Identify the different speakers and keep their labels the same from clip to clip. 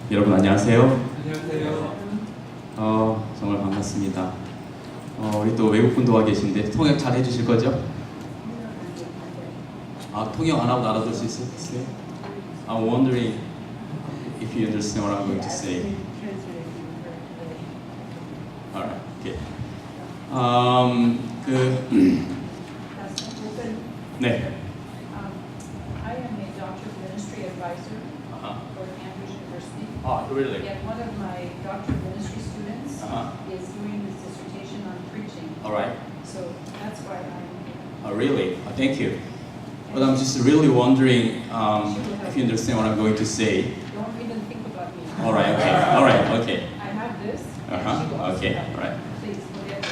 Speaker 1: 여러분 안녕하세요.
Speaker 2: 안녕하세요.
Speaker 1: 정말 반갑습니다. 우리 또 외국분도 와 계신데 통역 잘 해주실 거죠? 통역 안 하고 알아들 수 있어요? I'm wondering if you understand what I'm going to say. Alright, okay. 네.
Speaker 3: I am a doctor of ministry advisor for Andrews University.
Speaker 1: Really?
Speaker 3: And one of my doctor of ministry students
Speaker 1: Uh-huh.
Speaker 3: is doing his dissertation on preaching.
Speaker 1: Alright.
Speaker 3: So that's why I'm here.
Speaker 1: Really? Thank you. But I'm just really wondering if you understand what I'm going to say.
Speaker 3: Don't even think about me.
Speaker 1: Alright, okay.
Speaker 3: I have this. and
Speaker 1: Uh-huh,
Speaker 3: she goes,
Speaker 1: okay,
Speaker 3: yeah,
Speaker 1: alright.
Speaker 3: Please, whatever.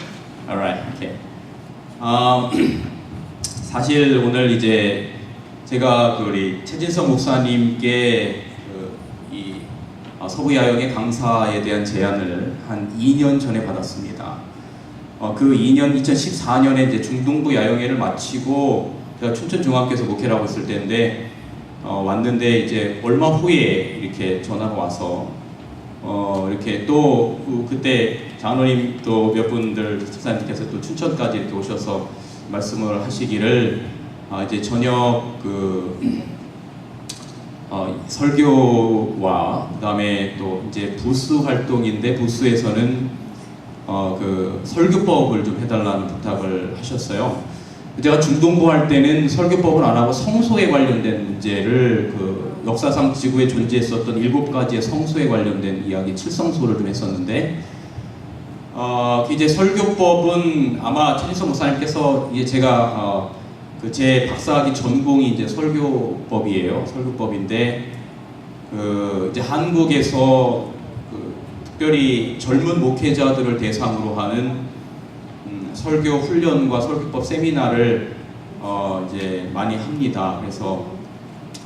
Speaker 1: Alright, okay. 사실 오늘 이제 제가 우리 최진성 목사님께 이 서부야영의 강사에 대한 제안을 한 2년 전에 받았습니다. 그 2년 2014년에 이제 중동부 야영회를 마치고 제가 춘천중학교에서 목회를 하고 있을 때인데 왔는데 이제 얼마 후에 이렇게 전화가 와서 이렇게 또 그때 장로님 또 몇 분들 집사님께서 또 춘천까지 이렇게 오셔서 말씀을 하시기를 이제 저녁 설교와 그다음에 또 이제 부스 활동인데 부스에서는 그 설교법을 좀 해달라는 부탁을 하셨어요. 제가 중동부 할 때는 설교법을 안 하고 성소에 관련된 문제를 그 역사상 지구에 존재했었던 7가지의 성소에 관련된 이야기 7성소를 좀 했었는데 이제 설교법은 아마 최진성 목사님께서 이제 제가 제 박사학위 전공이 이제 설교법이에요. 설교법인데 이제 한국에서 특별히 젊은 목회자들을 대상으로 하는 설교 훈련과 설교법 세미나를 이제 많이 합니다. 그래서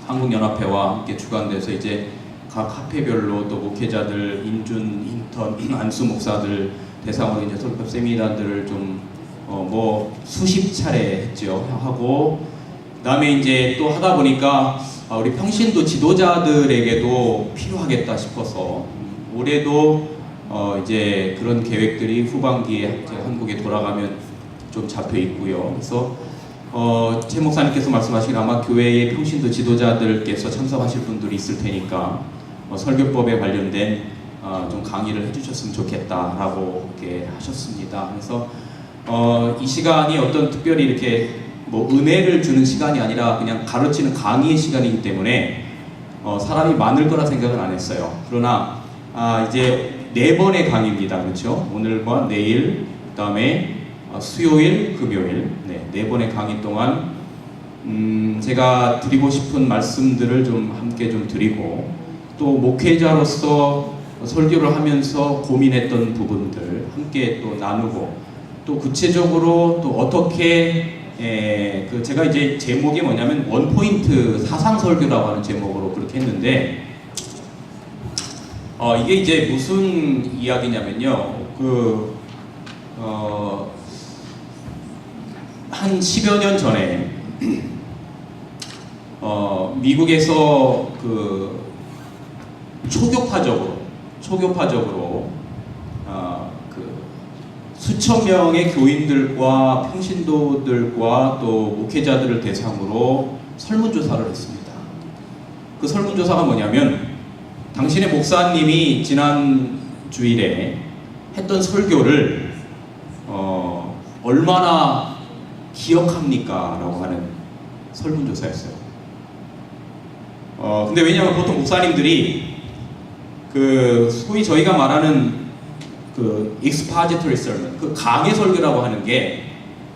Speaker 1: 한국연합회와 함께 주관돼서 이제 각 학회별로 또 목회자들, 인준, 인턴, 안수 목사들 대상으로 이제 설교법 세미나들을 좀 수십 차례 했죠. 하고 그다음에 이제 또 하다 보니까 우리 평신도 지도자들에게도 필요하겠다 싶어서 올해도 이제 그런 계획들이 후반기에 제가 한국에 돌아가면 좀 잡혀 있고요. 그래서 최 목사님께서 말씀하신 아마 교회의 평신도 지도자들께서 참석하실 분들이 있을 테니까 설교법에 관련된 좀 강의를 해주셨으면 좋겠다라고 이렇게 하셨습니다. 그래서 이 시간이 어떤 특별히 이렇게 은혜를 주는 시간이 아니라 그냥 가르치는 강의의 시간이기 때문에 사람이 많을 거라 생각은 안 했어요. 그러나 이제 4번의 강의입니다. 그렇죠? 오늘과 내일, 그 다음에 수요일, 금요일 4번의 강의 동안 제가 드리고 싶은 말씀들을 좀 함께 좀 드리고 또 목회자로서 설교를 하면서 고민했던 부분들 함께 또 나누고 또 구체적으로 또 어떻게 제가 이제 제목이 뭐냐면 원포인트 사상설교라고 하는 제목으로 그렇게 했는데 이게 이제 무슨 이야기냐면요. 한 10여 년 전에 미국에서 초교파적으로 수천 명의 교인들과 평신도들과 또 목회자들을 대상으로 설문조사를 했습니다. 그 설문조사가 뭐냐면 당신의 목사님이 지난 주일에 했던 설교를 얼마나 기억합니까? 라고 하는 설문조사였어요. 근데 왜냐하면 보통 목사님들이 소위 저희가 말하는 expository sermon, 강해 설교라고 하는 게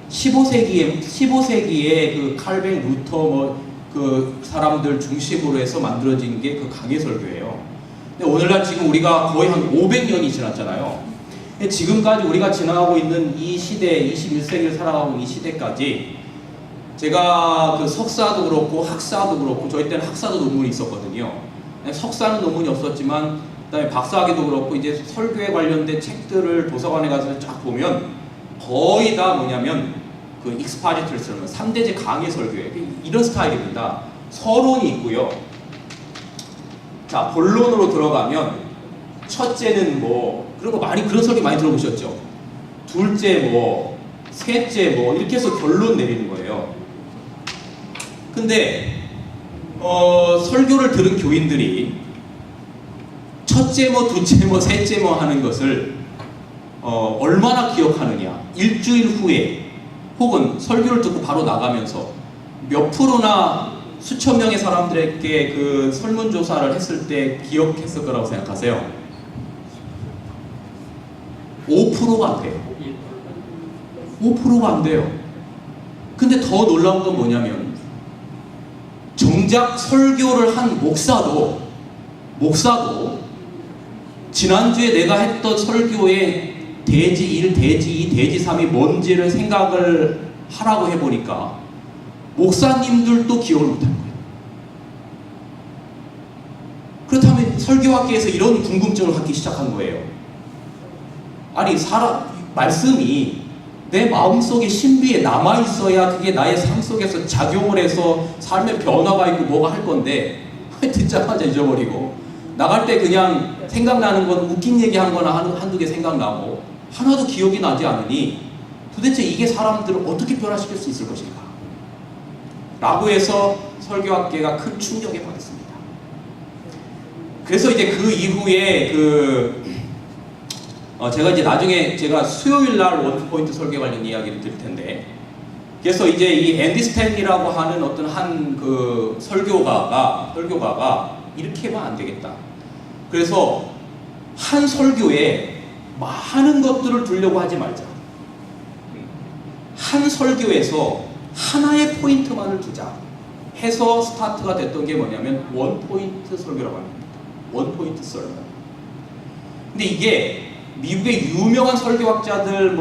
Speaker 1: 15세기에 칼뱅 루터 사람들 중심으로 해서 만들어진 게 강해 설교예요. 근데 오늘날 지금 우리가 거의 한 500년이 지났잖아요. 근데 지금까지 우리가 지나가고 있는 이 시대, 21세기를 살아가고 이 시대까지 제가 석사도 그렇고 학사도 그렇고 저희 때는 학사도 논문이 있었거든요. 석사는 논문이 없었지만 그다음에 박사학위도 그렇고 이제 설교에 관련된 책들을 도서관에 가서 쫙 보면 거의 다 뭐냐면 expository sermon, 3대제 강의 설교예요. 이런 스타일입니다. 서론이 있고요. 자, 본론으로 들어가면 첫째는 뭐 그런 거 많이 그런 설교 많이 들어보셨죠? 둘째 뭐 셋째 뭐 이렇게 해서 결론 내리는 거예요. 근데 설교를 들은 교인들이 첫째 뭐 둘째 뭐 셋째 뭐 하는 것을 얼마나 기억하느냐, 일주일 후에 혹은 설교를 듣고 바로 나가면서 몇 프로나 수천 명의 사람들에게 그 설문조사를 했을 때 기억했을 거라고 생각하세요? 5%가 안 돼요. 5%가 안 돼요. 근데 더 놀라운 건 뭐냐면 정작 설교를 한 목사도 지난주에 내가 했던 설교의 대지 1, 대지 2, 대지 3이 뭔지를 생각을 하라고 해보니까 목사님들도 기억을 못하는 거예요. 그렇다면 설교학계에서 이런 궁금증을 갖기 시작한 거예요. 아니 말씀이 내 마음속에 신비에 남아있어야 그게 나의 삶 속에서 작용을 해서 삶의 변화가 있고 뭐가 할 건데 듣자마자 잊어버리고 나갈 때 그냥 생각나는 건 웃긴 얘기한 거나 한두 개 생각나고 하나도 기억이 나지 않으니 도대체 이게 사람들을 어떻게 변화시킬 수 있을 것인가 라고 해서 설교학계가 큰 충격에 받았습니다. 그래서 이제 그 이후에 제가 이제 나중에 제가 수요일 날 원포인트 설교 관련 이야기를 드릴 텐데, 그래서 이제 이 앤디 스탠리라고 하는 어떤 한 그 설교가가 이렇게 하면 안 되겠다. 그래서 한 설교에 많은 것들을 두려고 하지 말자. 한 설교에서 하나의 포인트만을 두자 해서 스타트가 됐던 게 뭐냐면 원포인트 설교라고 합니다. 원포인트 설교. 근데 이게 미국의 유명한 설교학자들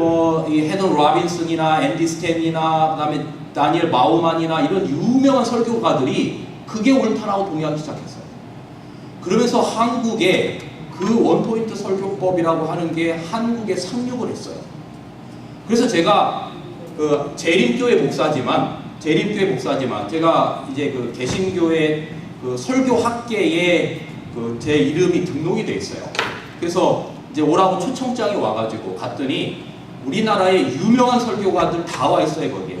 Speaker 1: 이 헤던 로빈슨이나 앤디 스탠이나 그다음에 다니엘 바우만이나 이런 유명한 설교가들이 그게 옳다라고 동의하기 시작했어요. 그러면서 한국에 그 원포인트 설교법이라고 하는 게 한국에 상륙을 했어요. 그래서 제가 그 재림교회 목사지만 제가 이제 그 개신교회 그 설교학계에 그 제 이름이 등록이 돼 있어요. 그래서 이제 오라고 초청장이 와가지고 갔더니 우리나라의 유명한 설교가들 다 와 있어요 거기에.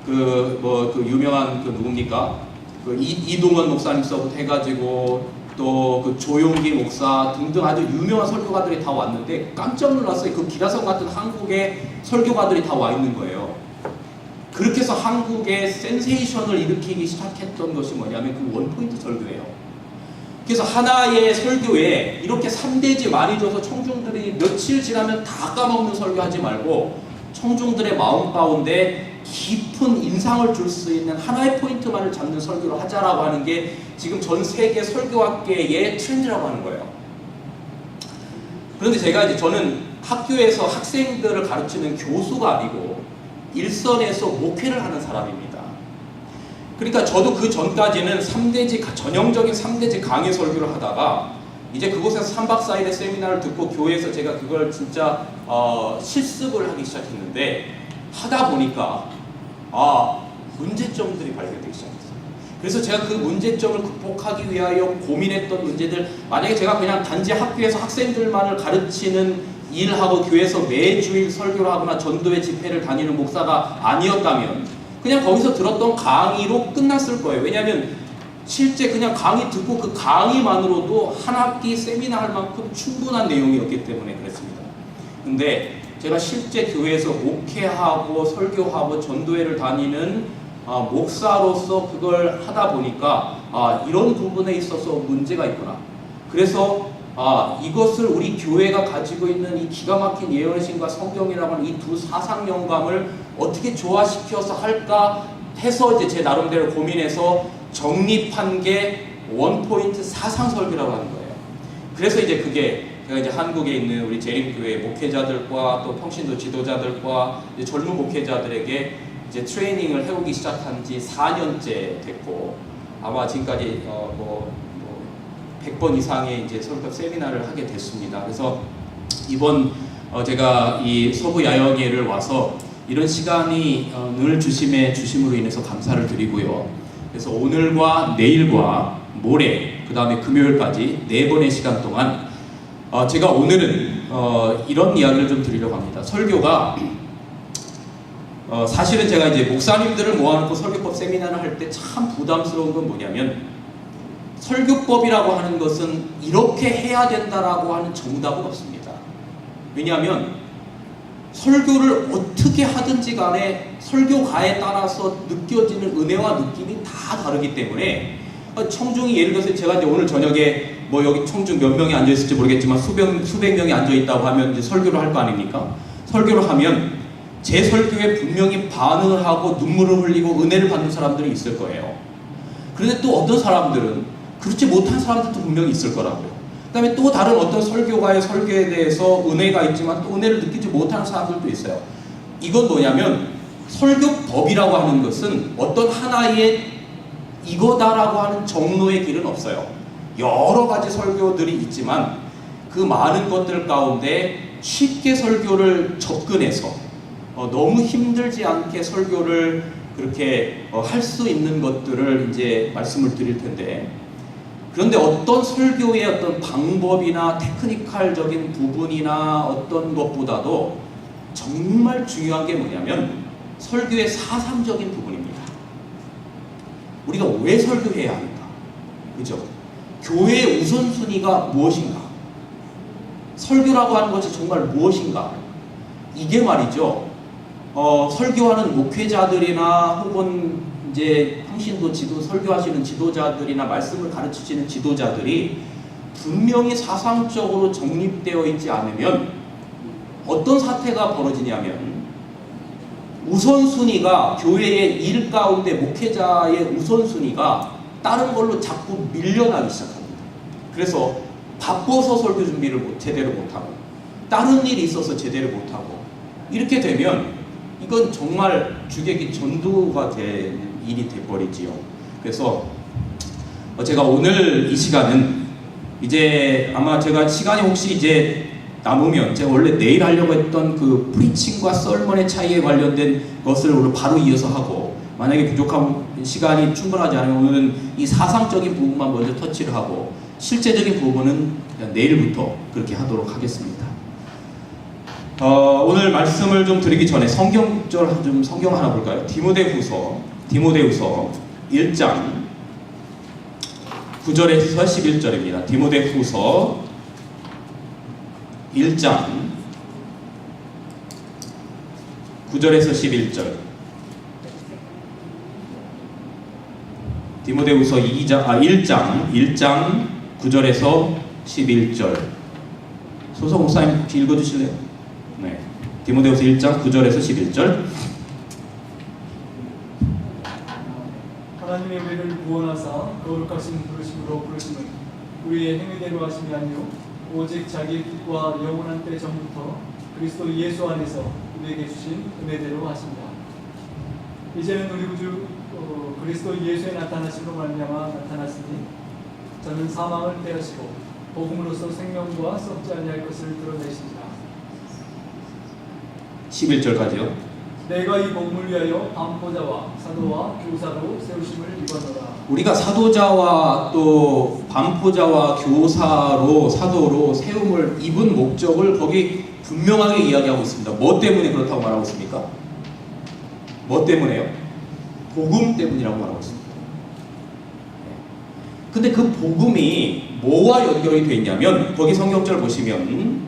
Speaker 1: 그 유명한 그 누굽니까? 그 이동원 목사님서부터 해가지고 또 그 조용기 목사 등등 아주 유명한 설교가들이 다 왔는데 깜짝 놀랐어요. 그 기라성 같은 한국의 설교가들이 다 와 있는 거예요. 그렇게 해서 한국에 센세이션을 일으키기 시작했던 것이 뭐냐면 그 원포인트 설교예요. 그래서 하나의 설교에 이렇게 3대지 많이 줘서 청중들이 며칠 지나면 다 까먹는 설교하지 말고 청중들의 마음 가운데 깊은 인상을 줄 수 있는 하나의 포인트만을 잡는 설교를 하자라고 하는 게 지금 전 세계 설교학계의 트렌드라고 하는 거예요. 그런데 저는 학교에서 학생들을 가르치는 교수가 아니고 일선에서 목회를 하는 사람입니다. 그러니까 저도 그 전까지는 전형적인 3대지 강의 설교를 하다가 이제 그곳에서 3박 4일의 세미나를 듣고 교회에서 제가 그걸 진짜 실습을 하기 시작했는데 하다 보니까 문제점들이 발견되기 시작했어요. 그래서 제가 그 문제점을 극복하기 위하여 고민했던 문제들, 만약에 제가 그냥 단지 학교에서 학생들만을 가르치는 일하고 교회에서 매주일 설교를 하거나 전도회 집회를 다니는 목사가 아니었다면 그냥 거기서 들었던 강의로 끝났을 거예요. 왜냐하면 실제 그냥 강의 듣고 그 강의만으로도 한 학기 세미나 할 만큼 충분한 내용이었기 때문에 그랬습니다. 근데 제가 실제 교회에서 목회하고 설교하고 전도회를 다니는 목사로서 그걸 하다 보니까 이런 부분에 있어서 문제가 있구나. 그래서 이것을 우리 교회가 가지고 있는 이 기가 막힌 예언의 신과 성경이라고 하는 이 두 사상 영감을 어떻게 조화시켜서 할까 해서 이제 제 나름대로 고민해서 정립한 게 원포인트 사상 설교라고 하는 거예요. 그래서 이제 그게 제가 이제 한국에 있는 우리 재림교회 목회자들과 또 평신도 지도자들과 이제 젊은 목회자들에게 이제 트레이닝을 해오기 시작한 지 4년째 됐고, 아마 지금까지 100번 이상의 이제 설교 세미나를 하게 됐습니다. 그래서 이번 제가 이 서부 야영회를 와서 이런 시간이 늘 주심으로 인해서 감사를 드리고요. 그래서 오늘과 내일과 모레, 그 다음에 금요일까지 4번의 시간 동안 제가 오늘은 이런 이야기를 좀 드리려고 합니다. 설교가 사실은 제가 이제 목사님들을 모아놓고 설교법 세미나를 할 때 참 부담스러운 건 뭐냐면 설교법이라고 하는 것은 이렇게 해야 된다라고 하는 정답은 없습니다. 왜냐하면 설교를 어떻게 하든지 간에 설교가에 따라서 느껴지는 은혜와 느낌이 다 다르기 때문에 청중이 예를 들어서 제가 이제 오늘 저녁에 뭐 여기 청중 몇 명이 앉아있을지 모르겠지만 수백 명이 앉아있다고 하면 이제 설교를 할 거 아닙니까? 설교를 하면 제 설교에 분명히 반응을 하고 눈물을 흘리고 은혜를 받는 사람들이 있을 거예요. 그런데 또 어떤 사람들은 그렇지 못한 사람들도 분명히 있을 거라고요. 그 다음에 또 다른 어떤 설교가의 설교에 대해서 은혜가 있지만 또 은혜를 느끼지 못하는 사람들도 있어요. 이건 뭐냐면 설교법이라고 하는 것은 어떤 하나의 이거다라고 하는 정로의 길은 없어요. 여러 가지 설교들이 있지만 그 많은 것들 가운데 쉽게 설교를 접근해서 너무 힘들지 않게 설교를 그렇게 할 수 있는 것들을 이제 말씀을 드릴 텐데, 그런데 어떤 설교의 어떤 방법이나 테크니컬적인 부분이나 어떤 것보다도 정말 중요한 게 뭐냐면 설교의 사상적인 부분입니다. 우리가 왜 설교해야 하는가? 그죠? 교회의 우선순위가 무엇인가? 설교라고 하는 것이 정말 무엇인가? 이게 말이죠. 설교하는 목회자들이나 혹은 이제 평신도 설교하시는 지도자들이나 말씀을 가르치시는 지도자들이 분명히 사상적으로 정립되어 있지 않으면 어떤 사태가 벌어지냐면 우선순위가 교회의 일 가운데 목회자의 우선순위가 다른 걸로 자꾸 밀려나기 시작합니다. 그래서 바빠서 설교 준비를 제대로 못하고 다른 일이 있어서 제대로 못하고 이렇게 되면 이건 정말 주객이 전도가 될 일이 돼버리지요. 그래서 제가 오늘 이 시간은 이제 아마 제가 시간이 혹시 이제 남으면 제가 원래 내일 하려고 했던 그 프리칭과 썰먼의 차이에 관련된 것을 오늘 바로 이어서 하고, 만약에 부족한 시간이 충분하지 않으면 오늘은 이 사상적인 부분만 먼저 터치를 하고 실제적인 부분은 그냥 내일부터 그렇게 하도록 하겠습니다. 오늘 말씀을 좀 드리기 전에 성경 하나 볼까요? 디모데후서 1장 9절에서 11절입니다. 디모데후서 1장 9절에서 11절. 디모데후서 1장 9절에서 11절. 소서 목사님 혹시 읽어주실래요? 네. 디모데후서 1장 9절에서 11절.
Speaker 2: 하나님의 우리를 구원하사 거룩하신 부르심으로 부르심은 우리의 행위대로 하심이 아니요 오직 자기의 뜻과 영원한 때 전부터 그리스도 예수 안에서 우리에게 주신 은혜대로 하십니다. 이제는 우리 구주 그리스도 예수의 나타나심으로 말미암아 나타났으니 저는 사망을 패하시고 복음으로서 생명과 썩지 아니할 것을 드러내시니라.
Speaker 1: 11절까지요.
Speaker 2: 내가 이 복음을 위하여 반포자와 사도와 교사로 세우심을 입었노라.
Speaker 1: 우리가 사도자와 또 반포자와 교사로 사도로 세움을 입은 목적을 거기 분명하게 이야기하고 있습니다. 뭐 때문에 그렇다고 말하고 있습니까? 뭐 때문에요? 복음 때문이라고 말하고 있습니다. 근데 그 복음이 뭐와 연결이 되어 있냐면 거기 성경절 보시면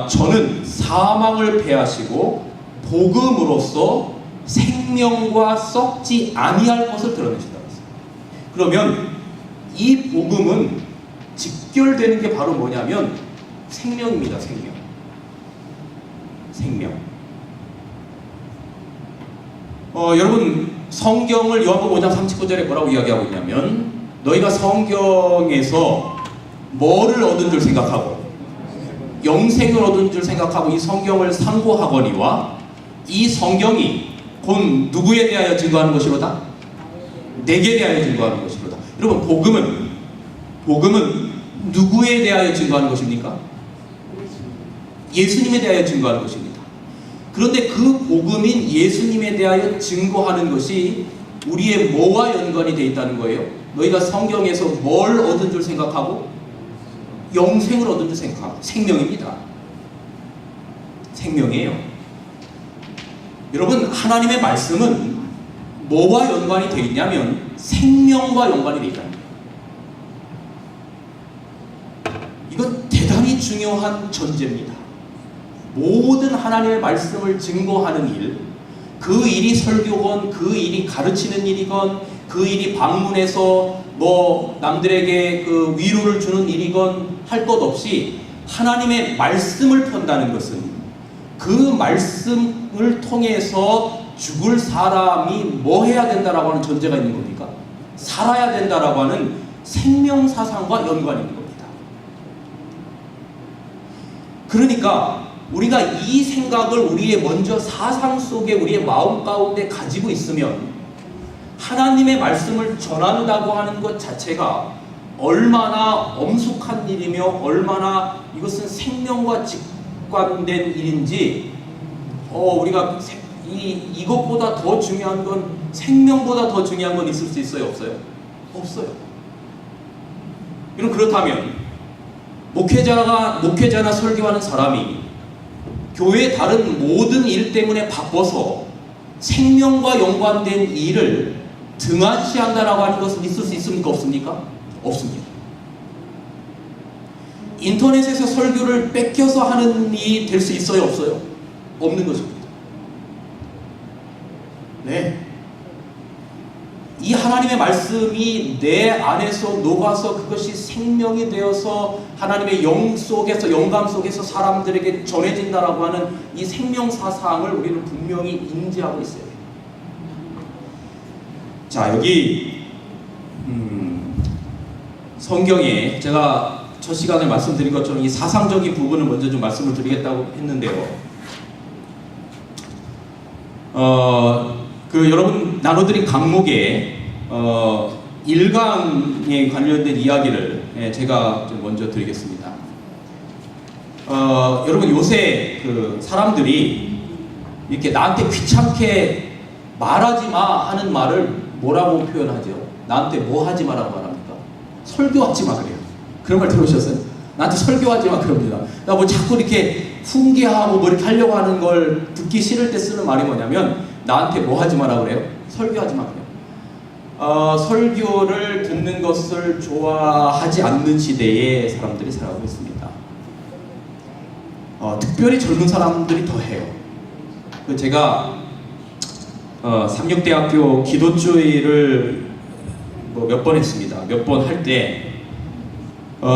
Speaker 1: 저는 사망을 패하시고 복음으로써 생명과 썩지 아니할 것을 드러내신다고 했어요. 그러면 이 복음은 직결되는 게 바로 뭐냐면 생명입니다. 생명. 여러분 성경을 요한복음 5장 39절에 뭐라고 이야기하고 있냐면 너희가 성경에서 뭐를 얻은 줄 생각하고 영생을 얻은 줄 생각하고 이 성경을 상고하거니와 이 성경이 곧 누구에 대하여 증거하는 것이로다? 내게 대하여 증거하는 것이로다. 여러분 복음은 누구에 대하여 증거하는 것입니까? 예수님에 대하여 증거하는 것입니다. 그런데 그 복음인 예수님에 대하여 증거하는 것이 우리의 뭐와 연관이 되어 있다는 거예요? 너희가 성경에서 뭘 얻은 줄 생각하고? 영생을 얻은 줄 생각하고. 생명입니다. 생명이에요. 여러분, 하나님의 말씀은 뭐와 연관이 되어 있냐면 생명과 연관이 되어 있다. 이건 대단히 중요한 전제입니다. 모든 하나님의 말씀을 증거하는 일, 그 일이 설교건, 그 일이 가르치는 일이건, 그 일이 방문해서 뭐 남들에게 그 위로를 주는 일이건 할 것 없이 하나님의 말씀을 편다는 것은 그 말씀을 통해서 죽을 사람이 뭐 해야 된다라고 하는 전제가 있는 겁니까? 살아야 된다라고 하는 생명사상과 연관이 있는 겁니다. 그러니까 우리가 이 생각을 우리의 먼저 사상 속에 우리의 마음 가운데 가지고 있으면 하나님의 말씀을 전한다고 하는 것 자체가 얼마나 엄숙한 일이며 얼마나 이것은 생명과 직관된 일인지 우리가 이것보다 더 중요한 건, 생명보다 더 중요한 건 있을 수 있어요? 없어요? 없어요. 그렇다면 목회자나 설교하는 사람이 교회의 다른 모든 일 때문에 바빠서 생명과 연관된 일을 등한시한다라고 하는 것은 있을 수 있습니까? 없습니까? 없습니다. 인터넷에서 설교를 뺏겨서 하는 일이 될 수 있어요? 없어요? 없는 것입니다. 네. 이 하나님의 말씀이 내 안에서 녹아서 그것이 생명이 되어서 하나님의 영 속에서, 영감 속에서 사람들에게 전해진다라고 하는 이 생명 사상을 우리는 분명히 인지하고 있어요. 자, 여기 성경에 제가 첫 시간에 말씀드린 것처럼 이 사상적인 부분을 먼저 좀 말씀을 드리겠다고 했는데요. 여러분 나눠드린 강목에 1강에 관련된 이야기를 제가 좀 먼저 드리겠습니다. 여러분 요새 사람들이 이렇게 나한테 귀찮게 말하지 마 하는 말을 뭐라고 표현하죠? 나한테 뭐 하지 마라고 말합니까? 설교하지 마 그래요. 그런 말 들어보셨어요? 나한테 설교하지 마 그럽니다. 나 뭐 자꾸 이렇게 훈계하고 뭐 이렇게 하려고 하는 걸 듣기 싫을 때 쓰는 말이 뭐냐면 나한테 뭐 하지 마라 그래요? 설교하지 마 그래요. 설교를 듣는 것을 좋아하지 않는 시대에 사람들이 살아가고 있습니다. 특별히 젊은 사람들이 더 해요. 제가 삼육대학교 기도주의를 몇 번 했습니다. 몇 번 할 때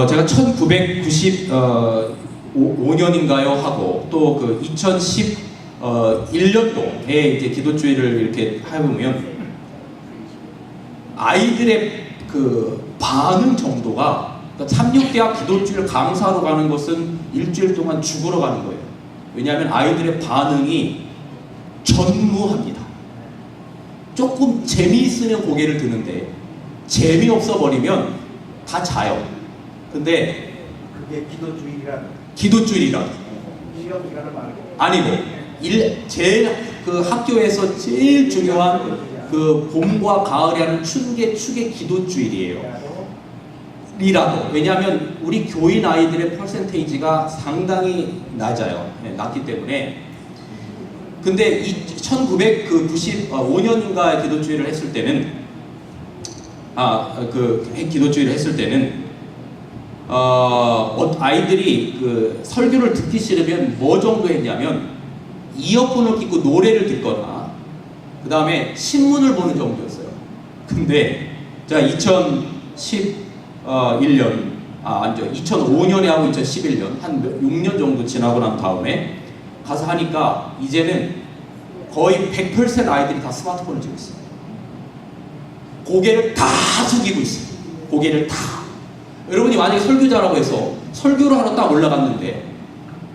Speaker 1: 제가 1995년인가요 하고 또 2011년도에 이제 기도주의를 이렇게 해보면 아이들의 반응 정도가 삼육대학 기도주일 강사로 가는 것은 일주일 동안 죽으러 가는 거예요. 왜냐하면 아이들의 반응이 전무합니다. 조금 재미있으면 고개를 드는데 재미없어 버리면 다 자요. 근데
Speaker 4: 그게 기도주일이라는
Speaker 1: 기도주일이라고
Speaker 4: 시험 기간을 말고
Speaker 1: 아니고 제일 학교에서 제일 중요한 봄과 가을에 하는 축의 기도주일이에요. 리라도. 왜냐하면 우리 교인 아이들의 퍼센테이지가 상당히 낮아요. 낮기 때문에. 근데 1995년인가에 기도주의를 했을 때는 기도주의를 했을 때는 아이들이 설교를 듣기 싫으면 뭐 정도 했냐면 이어폰을 끼고 노래를 듣거나 그 다음에 신문을 보는 정도였어요. 근데 제가 2011년 2005년에 하고 2011년 한 6년 정도 지나고 난 다음에 가서 하니까 이제는 거의 100% 아이들이 다 스마트폰을 쥐고 있어요. 고개를 다 숙이고 있어요. 고개를 다. 여러분이 만약에 설교자라고 해서 설교를 하러 딱 올라갔는데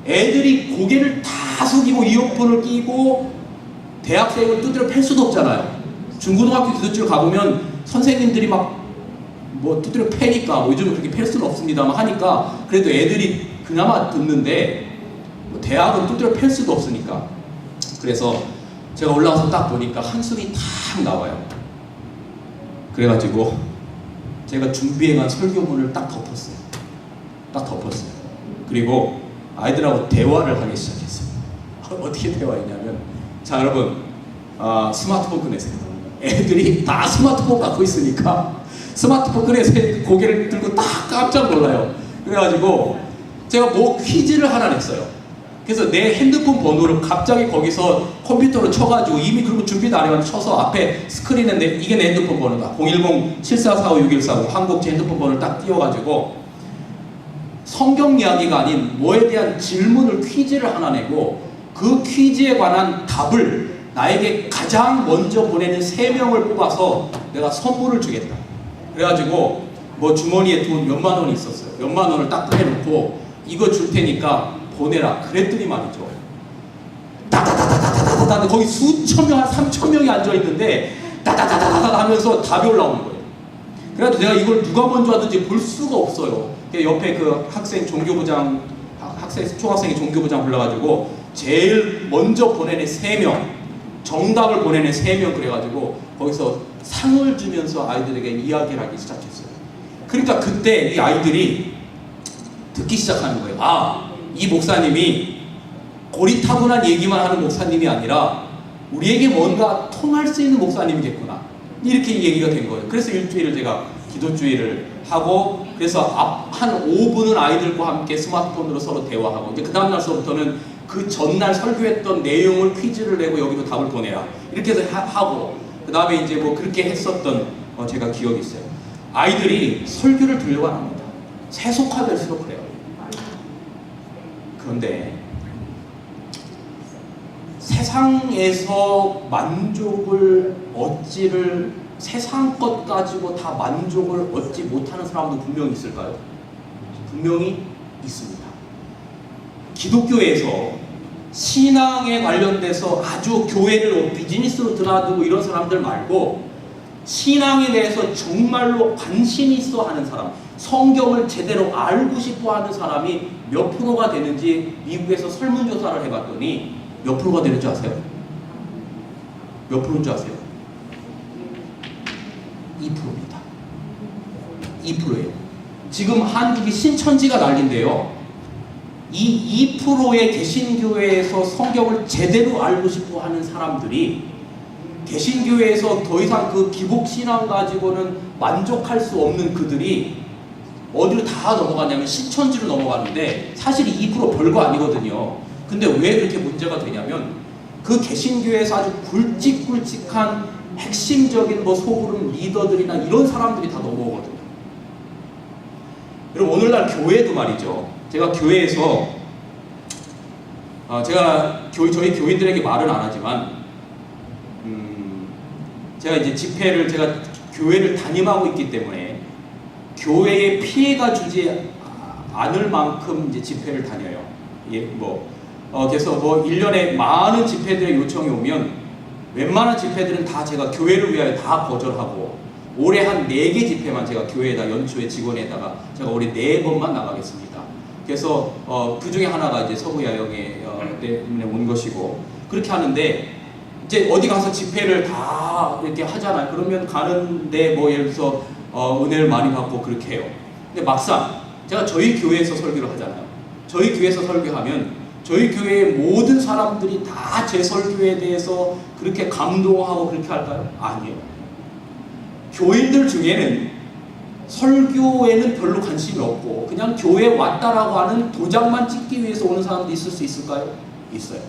Speaker 1: 애들이 고개를 다 숙이고 이어폰을 끼고 대학생을 두드려 팰 수도 없잖아요. 중고등학교 기도주일 가보면 선생님들이 막 두드려 패니까 요즘은 그렇게 팰 수는 없습니다만 하니까 그래도 애들이 그나마 듣는데 대학은 두드려 팰 수도 없으니까. 그래서 제가 올라가서 딱 보니까 한숨이 탁 나와요. 그래가지고 제가 준비해간 설교문을 딱 덮었어요. 딱 덮었어요. 그리고 아이들하고 대화를 하기 시작했어요. 어떻게 대화했냐면, 자 여러분, 스마트폰 꺼내세요. 애들이 다 스마트폰 갖고 있으니까 스마트폰 꺼내세요. 고개를 들고 딱 깜짝 놀라요. 그래가지고 제가 뭐 퀴즈를 하나 냈어요. 그래서 내 핸드폰 번호를 갑자기 거기서 컴퓨터로 쳐가지고, 이미 그리고 준비도 안 해가지고 쳐서 앞에 스크린에 이게 내 핸드폰 번호다. 010-7445-6145 한국 제 핸드폰 번호를 딱 띄워가지고 성경 이야기가 아닌 뭐에 대한 질문을, 퀴즈를 하나 내고, 그 퀴즈에 관한 답을 나에게 가장 먼저 보내는 3명을 뽑아서 내가 선물을 주겠다. 그래가지고 뭐 주머니에 돈 몇만 원이 있었어요. 몇만 원을 딱 꺼내놓고 이거 줄 테니까 보내라. 그랬더니 말이죠. 다다다다다다다 거기 수천 명, 한 3천 명이 앉아 있는데 다다다다다 하면서 답이 올라오는 거예요. 그래도 내가 이걸 누가 먼저 하든지 볼 수가 없어요. 옆에 그 학생 종교부장, 총학생이 종교부장 불러가지고 제일 먼저 보내는 3명, 정답을 보내는 3명 그래가지고 거기서 상을 주면서 아이들에게 이야기를 하기 시작했어요. 그러니까 그때 이 아이들이 듣기 시작하는 거예요. 아, 이 목사님이 고리타분한 얘기만 하는 목사님이 아니라 우리에게 뭔가 통할 수 있는 목사님이겠구나. 이렇게 얘기가 된 거예요. 그래서 일주일을 제가 기도주의를 하고, 그래서 한 5분은 아이들과 함께 스마트폰으로 서로 대화하고, 이제 그 다음날서부터는 그 전날 설교했던 내용을 퀴즈를 내고 여기로 답을 보내라. 이렇게 해서 하고, 그 다음에 이제 뭐 그렇게 했었던 제가 기억이 있어요. 아이들이 설교를 들려고 안 합니다. 세속화될수록 그래요. 그런데 세상에서 만족을 얻지를, 세상 것 가지고 다 만족을 얻지 못하는 사람도 분명히 있을까요? 분명히 있습니다. 기독교에서 신앙에 관련돼서 아주 교회를 비즈니스로 드나들고 이런 사람들 말고, 신앙에 대해서 정말로 관심이 있어 하는 사람, 성경을 제대로 알고 싶어 하는 사람이 몇 프로가 되는지 미국에서 설문조사를 해봤더니 몇 프로가 되는지 아세요? 몇 프로인 줄 아세요? 2%입니다. 2%예요. 지금 한국이 신천지가 난리인데요. 이 2%의 개신교회에서 성경을 제대로 알고 싶어 하는 사람들이 개신교회에서 더 이상 그 기복신앙 가지고는 만족할 수 없는 그들이 어디로 다 넘어가냐면 신천지로 넘어가는데, 사실 2% 별거 아니거든요. 근데 왜 그렇게 문제가 되냐면 그 개신교회에서 아주 굵직굵직한 핵심적인 뭐 소그룹 리더들이나 이런 사람들이 다 넘어오거든요. 그리고 오늘날 교회도 말이죠. 제가 교회에서 제가 저희 교인들에게 말은 안 하지만 제가 이제 집회를, 제가 교회를 담임하고 있기 때문에 교회에 피해가 주지 않을 만큼 이제 집회를 다녀요. 예, 그래서 뭐 1년에 많은 집회들의 요청이 오면 웬만한 집회들은 다 제가 교회를 위하여 다 거절하고, 올해 한 4개 집회만 제가 교회에다 연초에 직원에다가 제가 올해 4번만 나가겠습니다. 그래서 그 중에 하나가 이제 서구야영에 때문에 온 것이고, 그렇게 하는데 이제 어디 가서 집회를 다 이렇게 하잖아요. 그러면 가는데 뭐 예를 들어서 은혜를 많이 받고 그렇게 해요. 근데 막상 제가 저희 교회에서 설교를 하잖아요. 저희 교회에서 설교하면 저희 교회의 모든 사람들이 다 제 설교에 대해서 그렇게 감동하고 그렇게 할까요? 아니에요. 교인들 중에는 설교에는 별로 관심이 없고 그냥 교회에 왔다라고 하는 도장만 찍기 위해서 오는 사람도 있을 수 있을까요? 있어요.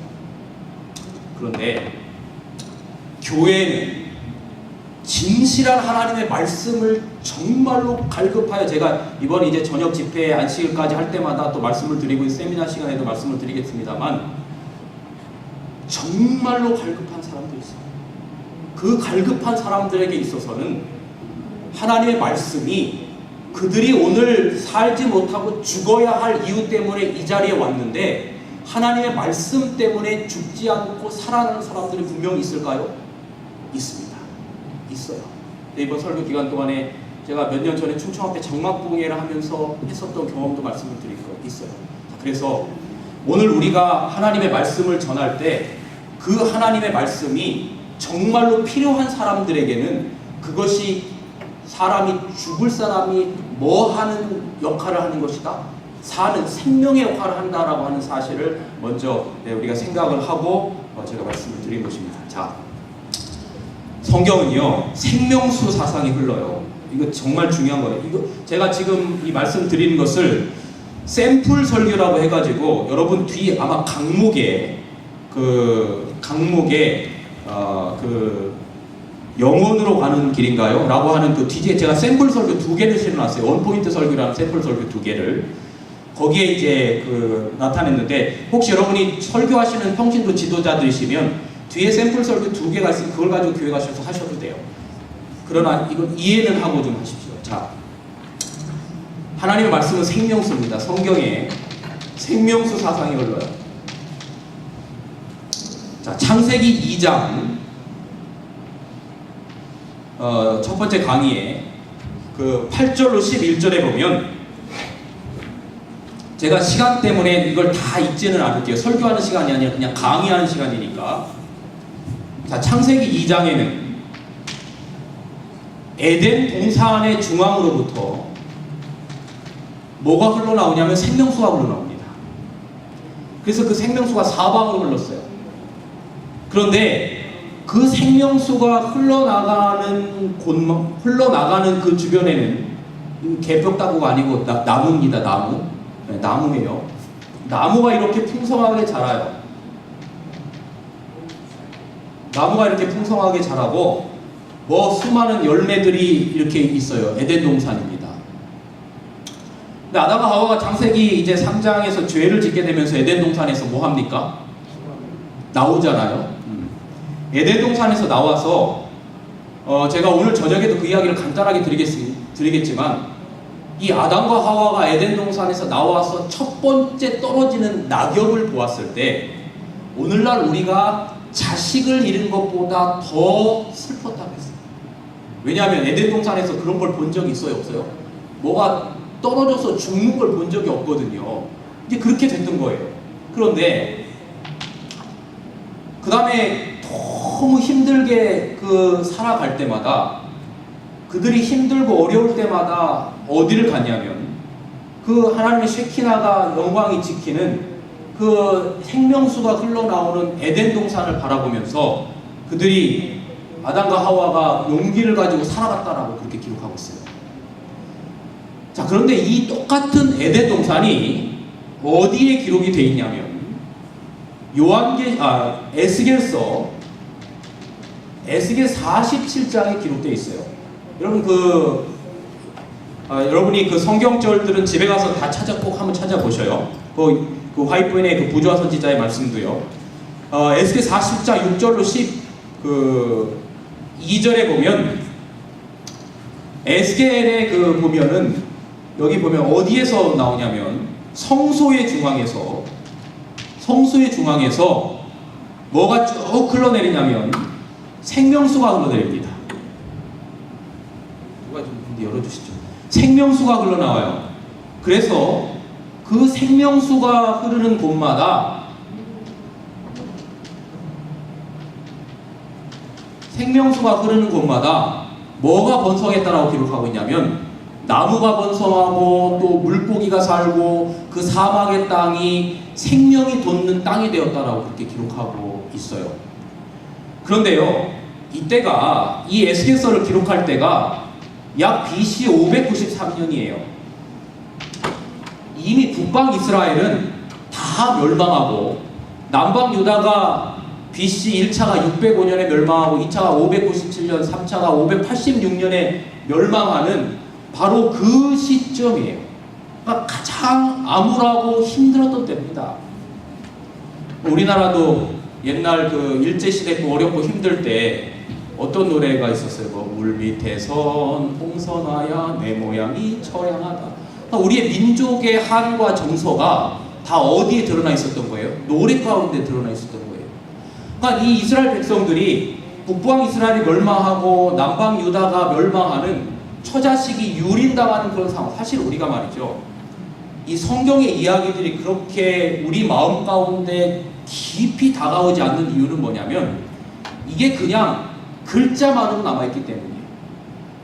Speaker 1: 그런데 교회는 진실한 하나님의 말씀을 정말로 갈급하여, 제가 이번 이제 저녁 집회 안식일까지 할 때마다 또 말씀을 드리고 세미나 시간에도 말씀을 드리겠습니다만, 정말로 갈급한 사람도 있어요. 그 갈급한 사람들에게 있어서는 하나님의 말씀이 그들이 오늘 살지 못하고 죽어야 할 이유 때문에 이 자리에 왔는데, 하나님의 말씀 때문에 죽지 않고 살아나는 사람들이 분명히 있을까요? 있습니다. 있어요. 이번 설교 기간 동안에 제가 몇 년 전에 충청 앞에 장막봉회를 하면서 했었던 경험도 말씀을 드릴 거예요. 있어요. 그래서 오늘 우리가 하나님의 말씀을 전할 때 그 하나님의 말씀이 정말로 필요한 사람들에게는 그것이
Speaker 5: 사람이 죽을 사람이 뭐 하는 역할을 하는 것이다? 사는 생명의 역할을 한다라고 하는 사실을 먼저 우리가 생각을 하고 제가 말씀을 드린 것입니다. 자, 성경은요 생명수 사상이 흘러요. 이거 정말 중요한 거예요. 이거 제가 지금 이 말씀 드리는 것을 샘플 설교라고 해가지고 여러분 뒤 아마 강목에 그 영혼으로 가는 길인가요? 라고 하는 그 뒤에 제가 샘플 설교 2개를 실어놨어요. 원포인트 설교라는 샘플 설교 2개를 거기에 이제 나타냈는데 혹시 여러분이 설교하시는 평신도 지도자들이시면 뒤에 샘플 설교 2개가 있으면 그걸 가지고 교회 가셔서 하셔도 돼요. 그러나 이건 이해는 하고 좀 하십시오. 자, 하나님의 말씀은 생명수입니다. 성경에 생명수 사상이 흘러요. 자, 창세기 2장 첫 번째 강의에 그 8절로 11절에 보면 제가 시간 때문에 이걸 다 읽지는 않을게요. 설교하는 시간이 아니라 그냥 강의하는 시간이니까. 자, 창세기 2장에는 에덴 동산의 중앙으로부터 뭐가 흘러나오냐면 생명수가 흘러나옵니다. 그래서 그 생명수가 사방으로 흘렀어요. 그런데 그 생명수가 흘러나가는 그 주변에는 개벽다구가 아니고 나무입니다. 나무. 네, 나무예요. 나무가 이렇게 풍성하게 자라요. 나무가 이렇게 풍성하게 자라고 수많은 열매들이 이렇게 있어요. 에덴 동산입니다. 근데 아담과 하와가 창세기 이제 3장에서 죄를 짓게 되면서 에덴 동산에서 뭐 합니까? 나오잖아요. 에덴 동산에서 나와서 제가 오늘 저녁에도 그 이야기를 간단하게 드리겠지만 이 아담과 하와가 에덴 동산에서 나와서 첫 번째 떨어지는 낙엽을 보았을 때 오늘날 우리가 자식을 잃은 것보다 더 슬펐다고 했어요. 왜냐하면 에덴 동산에서 그런 걸 본 적이 있어요? 없어요? 뭐가 떨어져서 죽는 걸 본 적이 없거든요. 이제 그렇게 됐던 거예요. 그런데 그 다음에 너무 힘들게 살아갈 때마다 그들이 힘들고 어려울 때마다 어디를 갔냐면 그 하나님의 쉐키나가 영광이 지키는 그 생명수가 흘러나오는 에덴 동산을 바라보면서 그들이 아담과 하와가 용기를 가지고 살아갔다라고 그렇게 기록하고 있어요. 자, 그런데 이 똑같은 에덴 동산이 어디에 기록이 되어 있냐면 에스겔서 에스겔 47장에 기록되어 있어요. 여러분 여러분이 그 성경절들은 집에 가서 다 꼭 한번 찾아보셔요. 그 화이트본의 그 부조화 선지자의 말씀도요. 에스겔 40장 6절로 2절에 보면 에스겔의 보면은 여기 보면 어디에서 나오냐면 성소의 중앙에서 뭐가 쭉 흘러내리냐면 생명수가 흘러내립니다. 누가 좀 열어주시죠. 생명수가 흘러나와요. 그래서 그 생명수가 흐르는 곳마다 뭐가 번성했다라고 기록하고 있냐면 나무가 번성하고 또 물고기가 살고 그 사막의 땅이 생명이 돋는 땅이 되었다라고 그렇게 기록하고 있어요. 그런데요, 이때가 이 에스겔서를 기록할 때가 약 BC 593년이에요. 이미 북방 이스라엘은 다 멸망하고 남방 유다가 BC 1차가 605년에 멸망하고 2차가 597년, 3차가 586년에 멸망하는 바로 그 시점이에요. 그러니까 가장 암울하고 힘들었던 때입니다. 우리나라도 옛날 일제시대 어렵고 힘들 때 어떤 노래가 있었어요? 물 밑에선 홍선아야 내 모양이 처량하다. 그러니까 우리의 민족의 한과 정서가 다 어디에 드러나 있었던 거예요? 노래 가운데 드러나 있었던 거예요. 그러니까 이 이스라엘 백성들이 북방 이스라엘이 멸망하고 남방 유다가 멸망하는 처자식이 유린당하는 그런 상황. 사실 우리가 말이죠, 이 성경의 이야기들이 그렇게 우리 마음 가운데 깊이 다가오지 않는 이유는 뭐냐면 이게 그냥 글자만으로 남아있기 때문이에요.